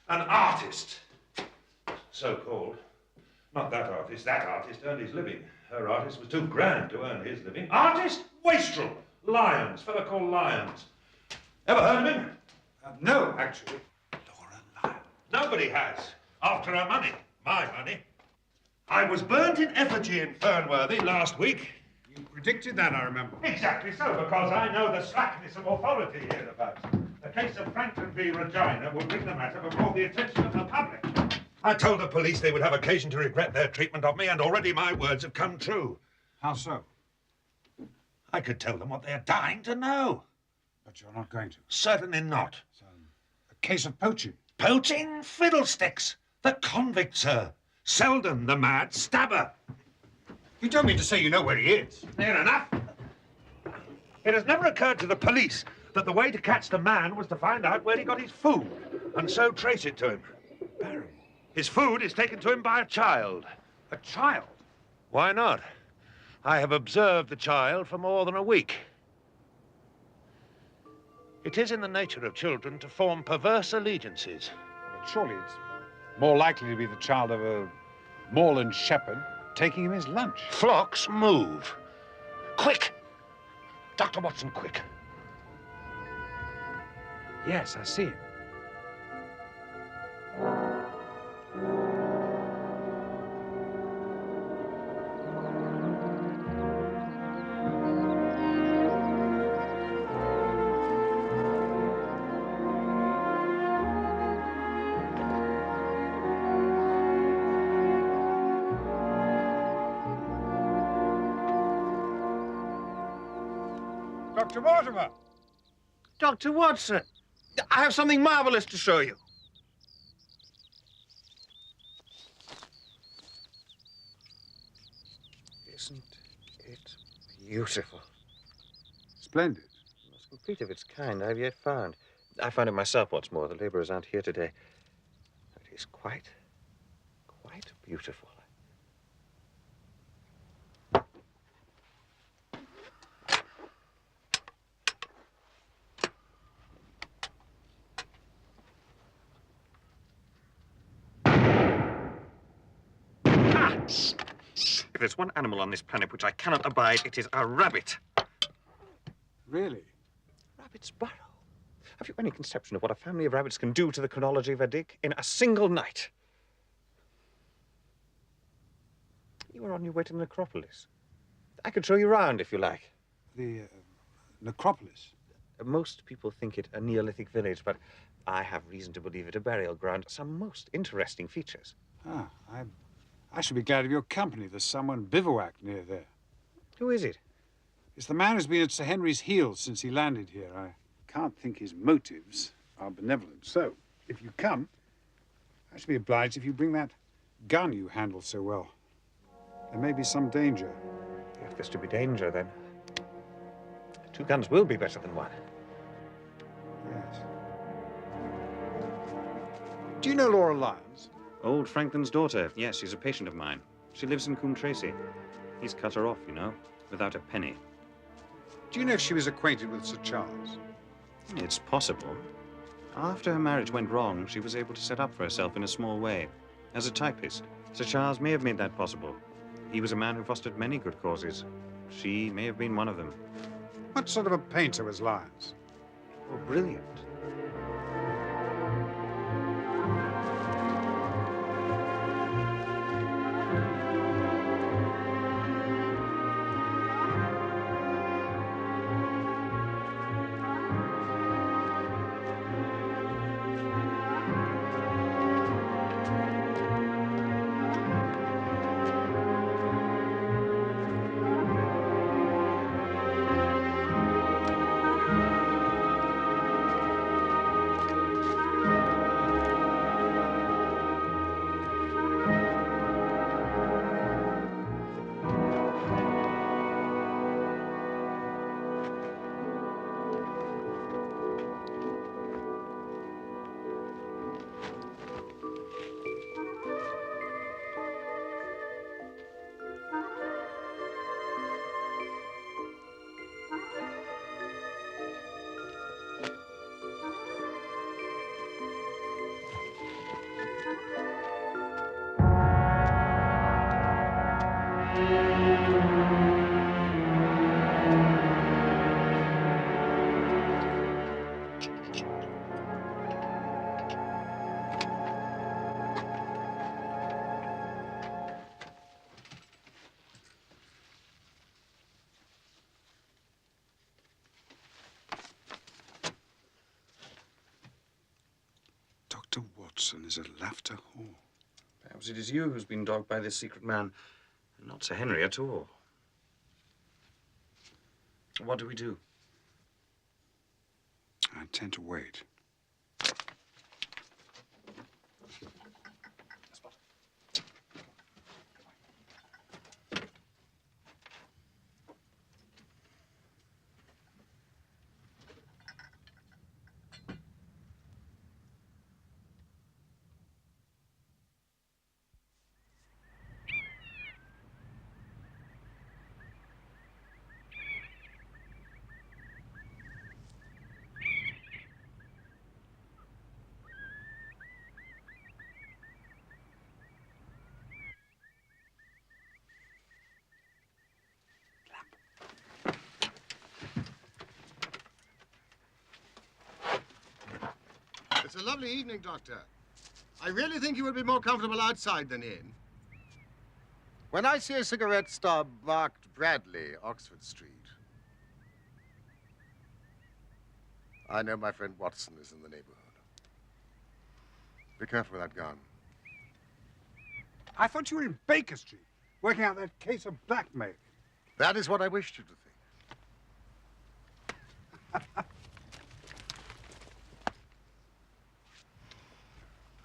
An artist. So-called. Not that artist. That artist earned his living. Her artist was too grand to earn his living. Artist? Wastrel. Lions. Fellow called Lions. Ever heard of him? No, actually. Laura Lyons. Nobody has. After her money. My money. I was burnt in effigy in Fernworthy last week. You predicted that, I remember. Exactly so, because I know the slackness of authority hereabouts. The case of Franklin v. Regina will bring the matter before the attention of the public. I told the police they would have occasion to regret their treatment of me, and already my words have come true. How so? I could tell them what they're dying to know. But you're not going to. Certainly not. So, a case of poaching. Poaching? Fiddlesticks. The convict, sir. Selden, the mad stabber. You don't mean to say you know where he is? Near enough. It has never occurred to the police that the way to catch the man was to find out where he got his food, and so trace it to him. Barrymore. His food is taken to him by a child. A child? Why not? I have observed the child for more than a week. It is in the nature of children to form perverse allegiances. But surely it's more likely to be the child of a moorland shepherd taking him his lunch. Flocks move. Quick! Dr. Watson, quick. Yes, I see him. Dr. Mortimer! Dr. Watson, I have something marvelous to show you. Isn't it beautiful? Splendid. Most complete of its kind I've yet found. I found it myself, what's more. The laborers aren't here today. It is quite beautiful. If there's one animal on this planet which I cannot abide, it is a rabbit. Really? Rabbit's burrow. Have you any conception of what a family of rabbits can do to the chronology of a dig in a single night? You are on your way to the necropolis. I could show you round if you like. The necropolis? Most people think it a Neolithic village, but I have reason to believe it a burial ground. Some most interesting features. Ah, I should be glad of your company. There's someone bivouacked near there. Who is it? It's the man who's been at Sir Henry's heels since he landed here. I can't think his motives are benevolent. So, if you come, I should be obliged if you bring that gun you handle so well. There may be some danger. If there's to be danger, then 2 guns will be better than 1. Yes. Do you know Laura Lyons? Old Franklin's daughter. Yes, she's a patient of mine. She lives in Coombe Tracy. He's cut her off, you know, without a penny. Do you know if she was acquainted with Sir Charles? It's possible. After her marriage went wrong, she was able to set up for herself in a small way. As a typist, Sir Charles may have made that possible. He was a man who fostered many good causes. She may have been one of them. What sort of a painter was Lyons? Oh, brilliant. Dr. Watson is at Laughter Hall. Perhaps it is you who's been dogged by this secret man, and not Sir Henry at all. What do we do? I intend to wait. a lovely evening, Doctor. I really think you would be more comfortable outside than in. When I see a cigarette stub marked Bradley, Oxford Street, I know my friend Watson is in the neighborhood. Be careful with that gun. I thought you were in Baker Street, working out that case of blackmail. That is what I wished you to think.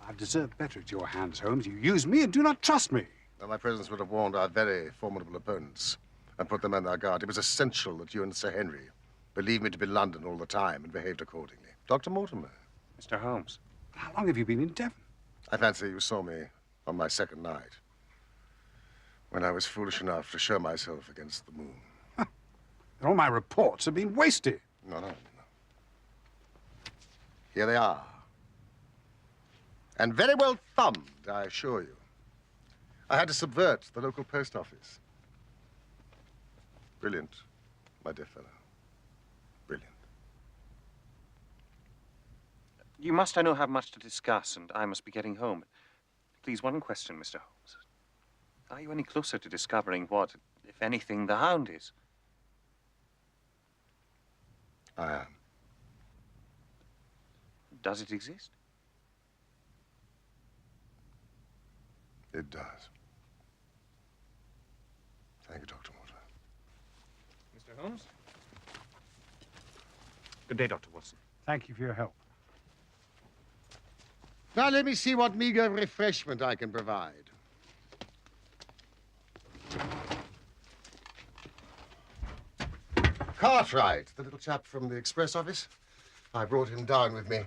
I've deserved better at your hands, Holmes. You use me and do not trust me. Now, my presence would have warned our very formidable opponents and put them on their guard. It was essential that you and Sir Henry believed me to be London all the time and behaved accordingly. Dr. Mortimer. Mr. Holmes. How long have you been in Devon? I fancy you saw me on my second night, when I was foolish enough to show myself against the moon. All my reports have been wasted. No. Here they are. And very well thumbed, I assure you. I had to subvert the local post office. Brilliant, my dear fellow. Brilliant. You must, I know, have much to discuss, and I must be getting home. Please, one question, Mr. Holmes. Are you any closer to discovering what, if anything, the Hound is? I am. Does it exist? It does. Thank you, Dr. Mortimer. Mr. Holmes? Good day, Dr. Watson. Thank you for your help. Now let me see what meager refreshment I can provide. Cartwright, the little chap from the express office. I brought him down with me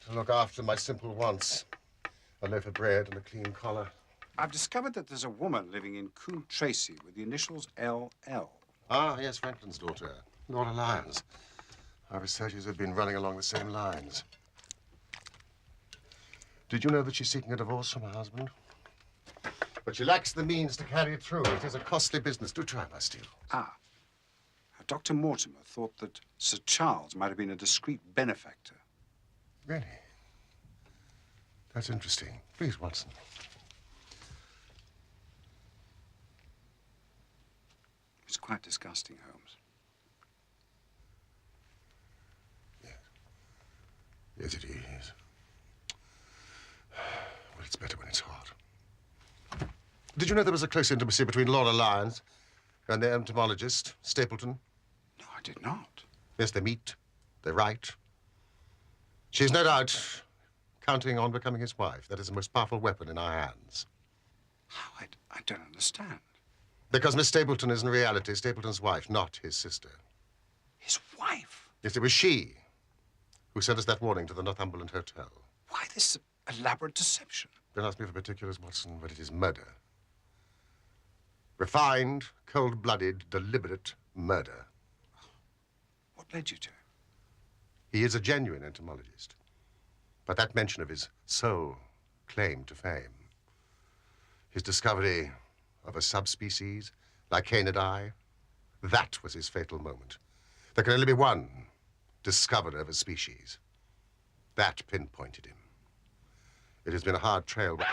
to look after my simple wants. A loaf of bread and a clean collar. I've discovered that there's a woman living in Coombe Tracy with the initials LL. Ah, yes, Franklin's daughter, Laura Lyons. Our researchers have been running along the same lines. Did you know that she's seeking a divorce from her husband? But she lacks the means to carry it through. It is a costly business. Do try my steel. Ah. Dr. Mortimer thought that Sir Charles might have been a discreet benefactor. Really? That's interesting. Please, Watson. It's quite disgusting, Holmes. Yes, it is. Well, it's better when it's hot. Did you know there was a close intimacy between Laura Lyons and the entomologist, Stapleton? No, I did not. Yes, they meet. They write. She's no doubt counting on becoming his wife. That is the most powerful weapon in our hands. How? I don't understand. Because Miss Stapleton is in reality Stapleton's wife, not his sister. His wife? Yes, it was she who sent us that warning to the Northumberland Hotel. Why this elaborate deception? Don't ask me for particulars, Watson, but it is murder. Refined, cold-blooded, deliberate murder. What led you to? He is a genuine entomologist. But that mention of his sole claim to fame, his discovery of a subspecies, Lycaenidae, that was his fatal moment. There can only be one discoverer of a species. That pinpointed him. It has been a hard trail, but...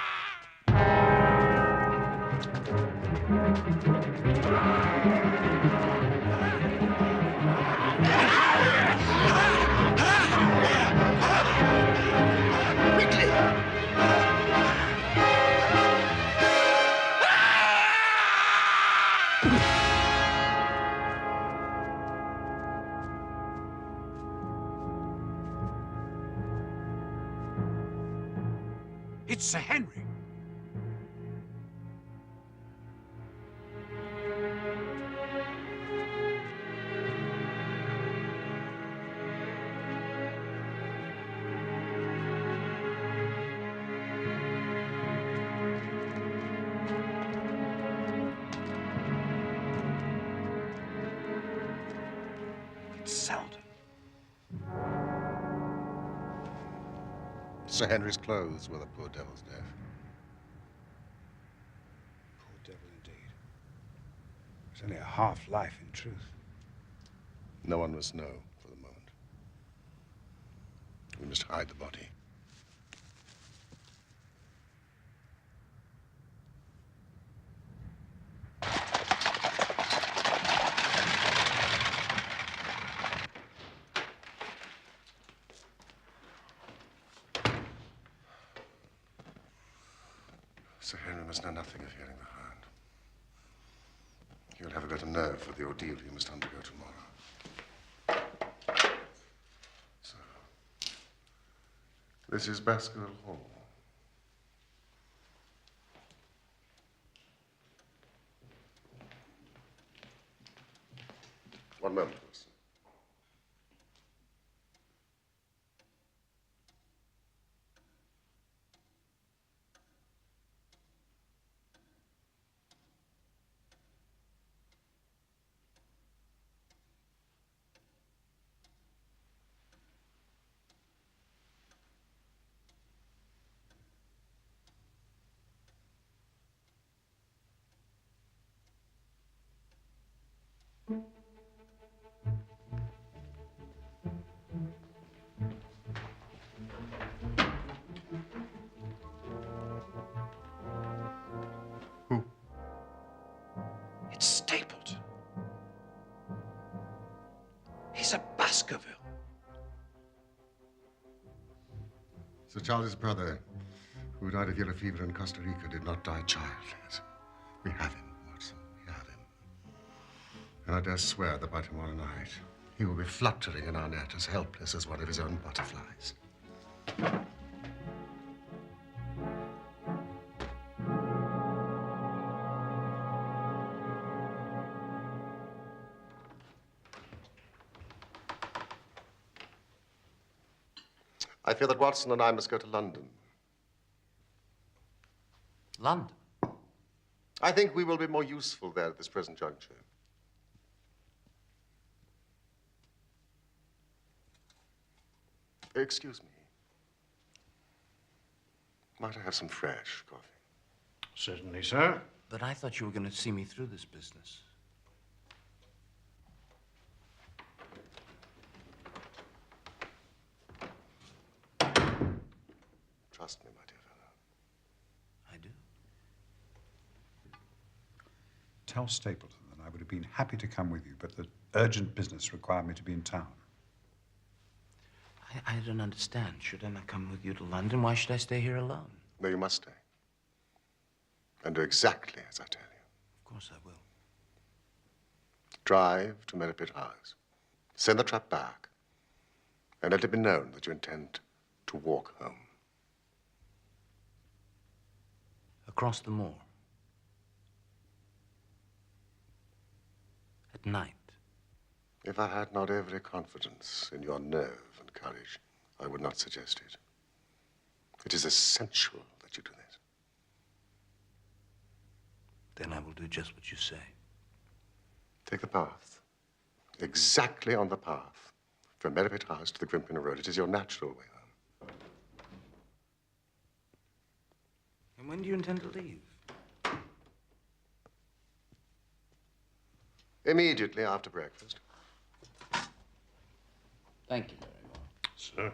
It's Sir Henry. It's Selden. Sir Henry's clothes were the poor devil's death. Poor devil indeed. It's only a half-life in truth. No one must know for the moment. We must hide the body. Sir Henry must know nothing of hearing the Hound. He'll have a better nerve for the ordeal he must undergo tomorrow. So, this is Baskerville Hall. One moment, Wilson. It's Stapleton. He's a Baskerville. Sir Charles's brother, who died of yellow fever in Costa Rica, did not die childless. We have him, Watson. We have him. And I dare swear that by tomorrow night, he will be fluttering in our net as helpless as one of his own butterflies. I fear that Watson and I must go to London. London? I think we will be more useful there at this present juncture. Excuse me. Might I have some fresh coffee? Certainly, sir. But I thought you were going to see me through this business. Trust me, my dear fellow. I do. Tell Stapleton that I would have been happy to come with you, but that urgent business required me to be in town. I don't understand. Should I not come with you to London? Why should I stay here alone? No, you must stay. And do exactly as I tell you. Of course I will. Drive to Merripit House. Send the trap back. And let it be known that you intend to walk home. Across the moor. At night. If I had not every confidence in your nerve and courage, I would not suggest it. It is essential that you do this. Then I will do just what you say. Take the path. Exactly on the path. From Merripit House to the Grimpen Road. It is your natural way home. And when do you intend to leave? Immediately after breakfast. Thank you very much. Sir.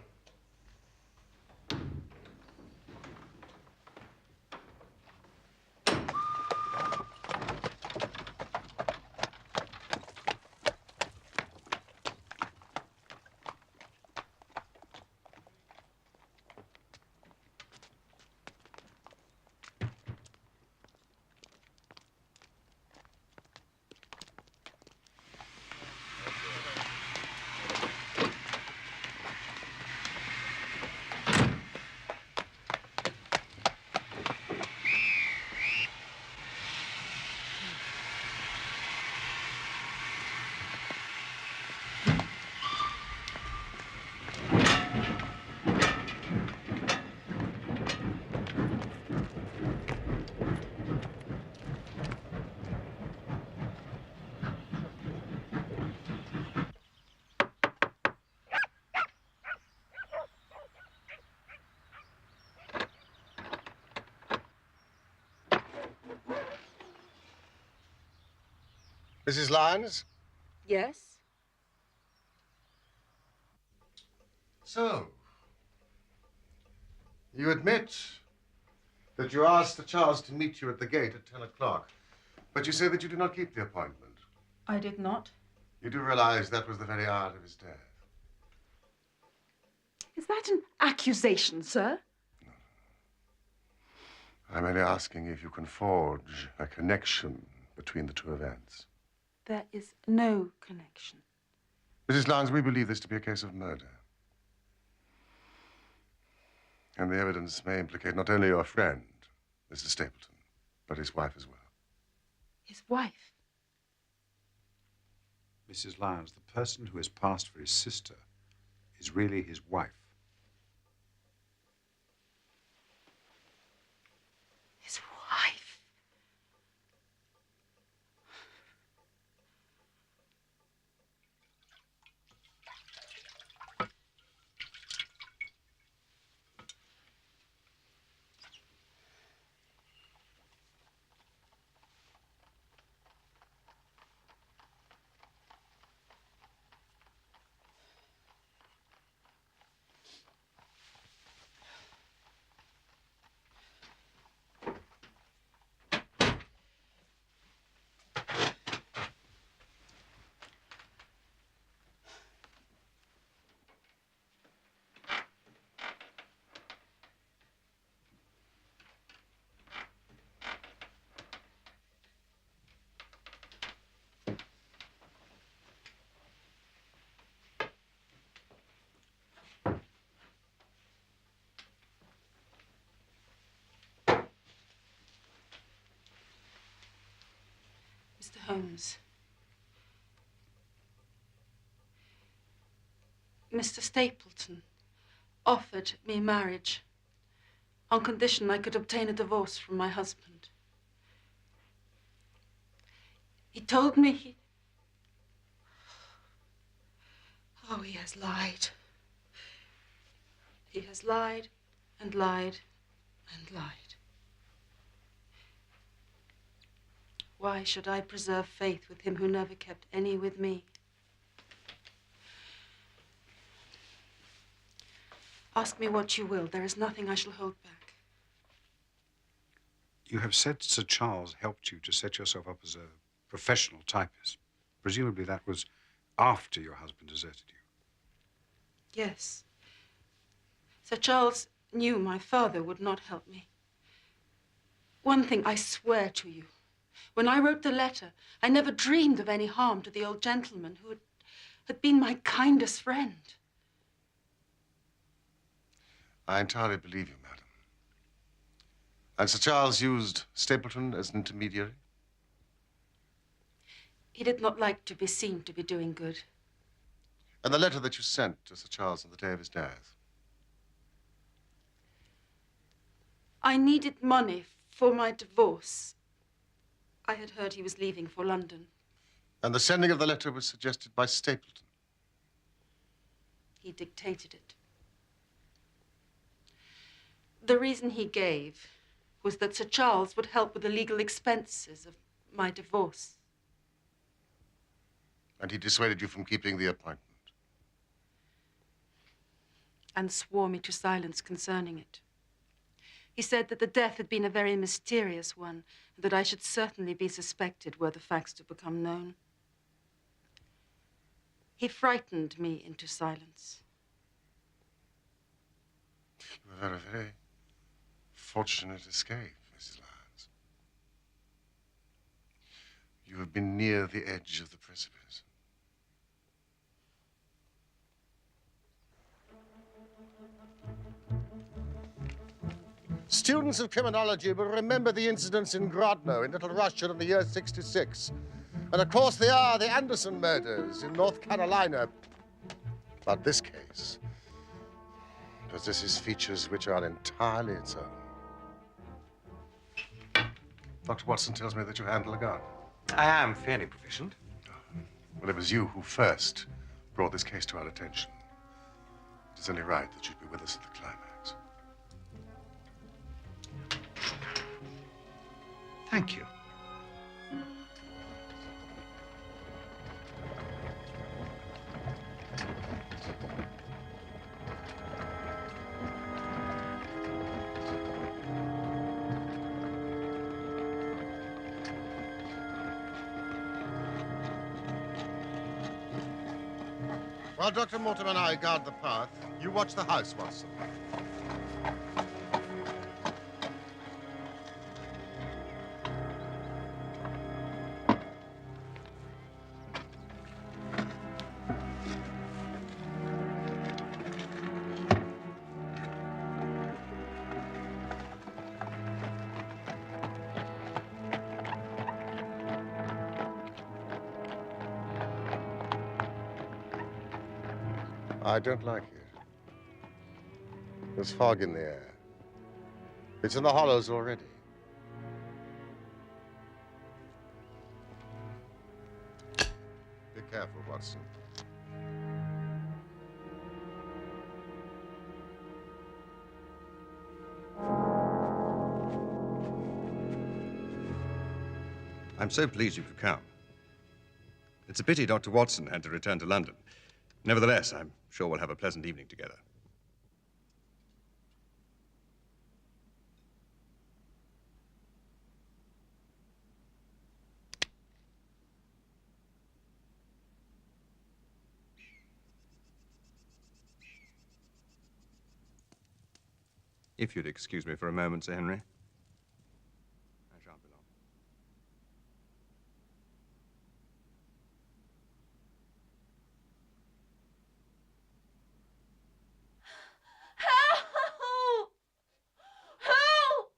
Mrs. Lyons? Yes? So, You admit that you asked Sir Charles to meet you at the gate at 10 o'clock, but you say that you did not keep the appointment. I did not. You do realize that was the very hour of his death. Is that an accusation, sir? I'm only asking if you can forge a connection between the two events. There is no connection. Mrs. Lyons, we believe this to be a case of murder. And the evidence may implicate not only your friend, Mr. Stapleton, but his wife as well. His wife? Mrs. Lyons, the person who has passed for his sister is really his wife. His wife? Mr. Holmes. Mr. Stapleton offered me marriage on condition I could obtain a divorce from my husband. He told me he... Oh, he has lied. He has lied and lied and lied. Why should I preserve faith with him who never kept any with me? Ask me what you will. There is nothing I shall hold back. You have said Sir Charles helped you to set yourself up as a professional typist. Presumably that was after your husband deserted you. Yes. Sir Charles knew my father would not help me. One thing I swear to you. When I wrote the letter, I never dreamed of any harm to the old gentleman who had been my kindest friend. I entirely believe you, madam. And Sir Charles used Stapleton as an intermediary? He did not like to be seen to be doing good. And the letter that you sent to Sir Charles on the day of his death? I needed money for my divorce. I had heard he was leaving for London. And the sending of the letter was suggested by Stapleton? He dictated it. The reason he gave was that Sir Charles would help with the legal expenses of my divorce. And he dissuaded you from keeping the appointment? And swore me to silence concerning it. He said that the death had been a very mysterious one, and that I should certainly be suspected were the facts to become known. He frightened me into silence. You have had a very fortunate escape, Mrs. Lyons. You have been near the edge of the precipice. Students of criminology will remember the incidents in Grodno in Little Russia in the year 66. And of course there are the Anderson murders in North Carolina. But this case possesses features which are entirely its own. Dr. Watson tells me that you handle a gun. I am fairly proficient. Well, it was you who first brought this case to our attention. It is only right that you'd be with us at the climax. Thank you. While Dr. Mortimer and I guard the path, you watch the house, Watson. I don't like it. There's fog in the air. It's in the hollows already. Be careful, Watson. I'm so pleased you could come. It's a pity Dr. Watson had to return to London. Nevertheless, I'm sure we'll have a pleasant evening together. If you'd excuse me for a moment, Sir Henry. I shan't be long. Help! Help! Help!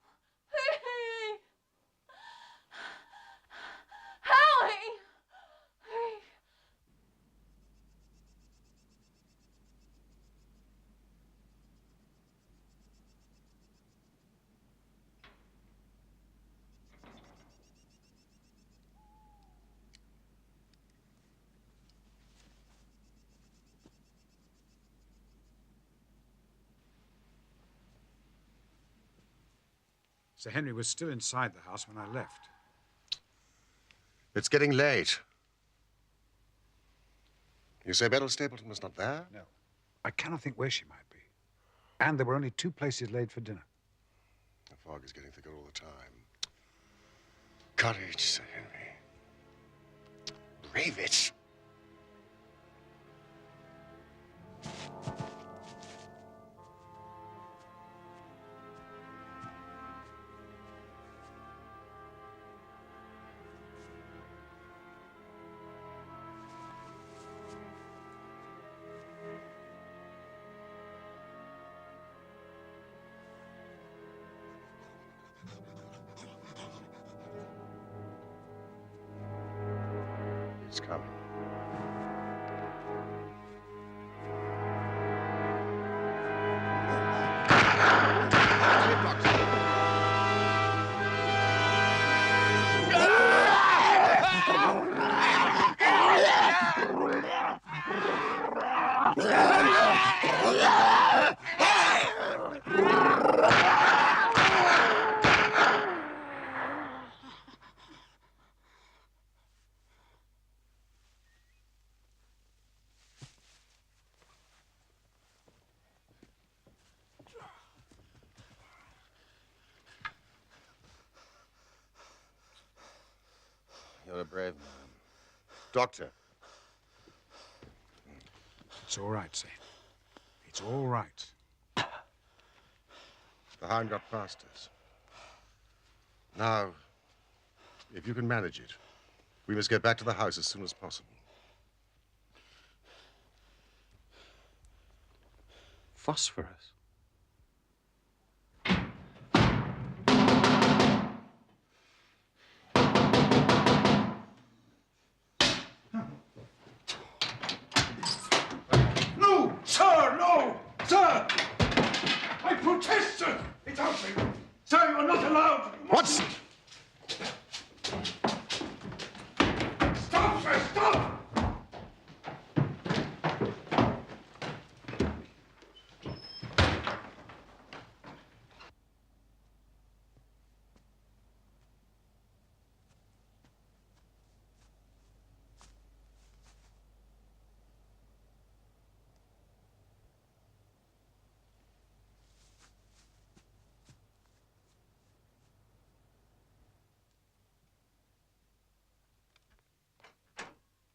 Sir Henry was still inside the house when I left. It's getting late. You say Beryl Stapleton was not there? No. I cannot think where she might be. And there were only 2 places laid for dinner. The fog is getting thicker all the time. Courage, Sir Henry. Brave it. It's coming. You're a brave man. Doctor. It's all right, Saint. It's all right. The Hound got past us. Now, if you can manage it, we must get back to the house as soon as possible. Phosphorus. No, sir, no! Sir! I protest, sir! It's outside. Sir, you are not allowed. Watson! Stop, sir, stop!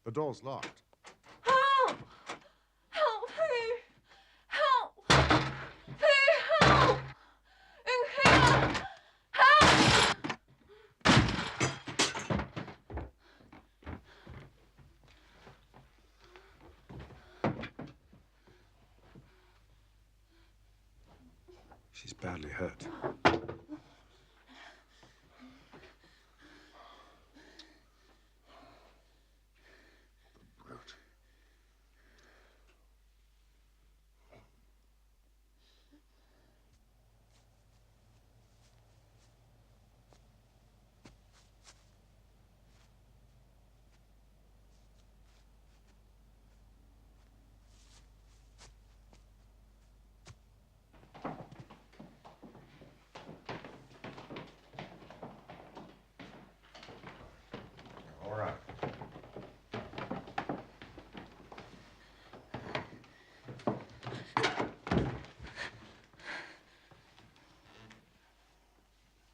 The door's locked. Help! He's badly hurt. All right.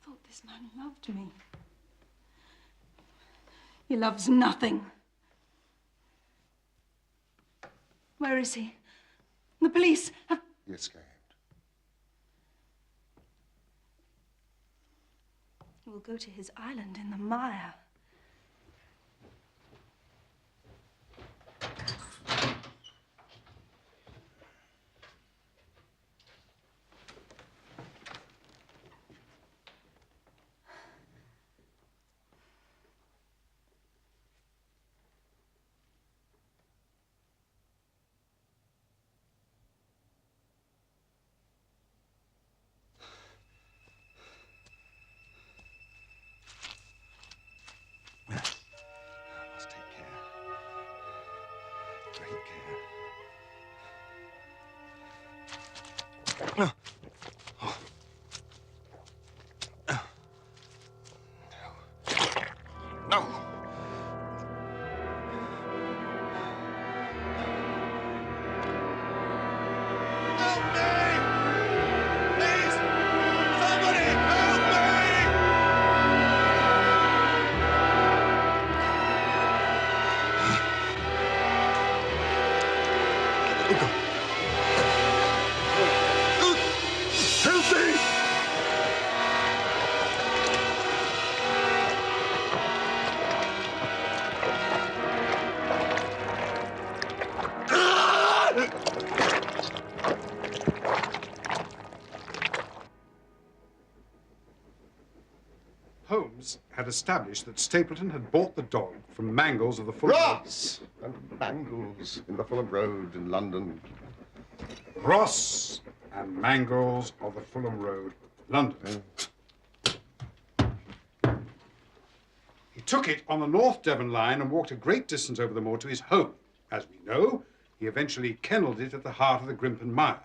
Thought this man loved me. He loves nothing. Where is he? The police have... He escaped. He will go to his island in the mire. Holmes had established that Stapleton had bought the dog from Mangles of the Fulham Ross and Mangles in the Fulham Road in London. Ross and Mangles of the Fulham Road, London. He took it on the North Devon line and walked a great distance over the moor to his home. As we know, he eventually kennelled it at the heart of the Grimpen Mire.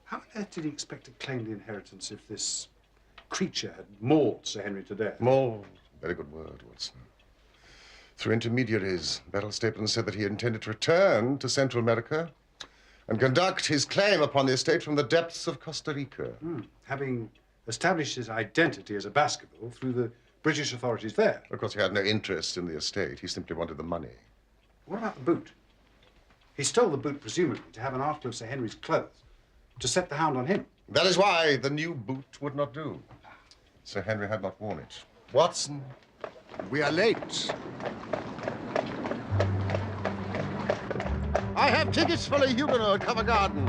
How on earth did he expect to claim the inheritance if this creature had mauled Sir Henry to death? Mauled. Very good word, Watson. Through intermediaries, Beryl Stapleton said that he intended to return to Central America and conduct his claim upon the estate from the depths of Costa Rica. Having established his identity as a Baskerville through the British authorities there. Of course, he had no interest in the estate. He simply wanted the money. What about the boot? He stole the boot, presumably, to have an article of Sir Henry's clothes, to set the hound on him. That is why the new boot would not do. Sir Henry had not worn it. Watson, we are late. I have tickets for a Huguenot at Covent Garden.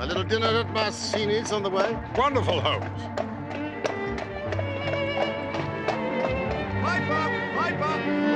A little dinner at Massini's on the way. Wonderful, Holmes. Pipe up, pipe up.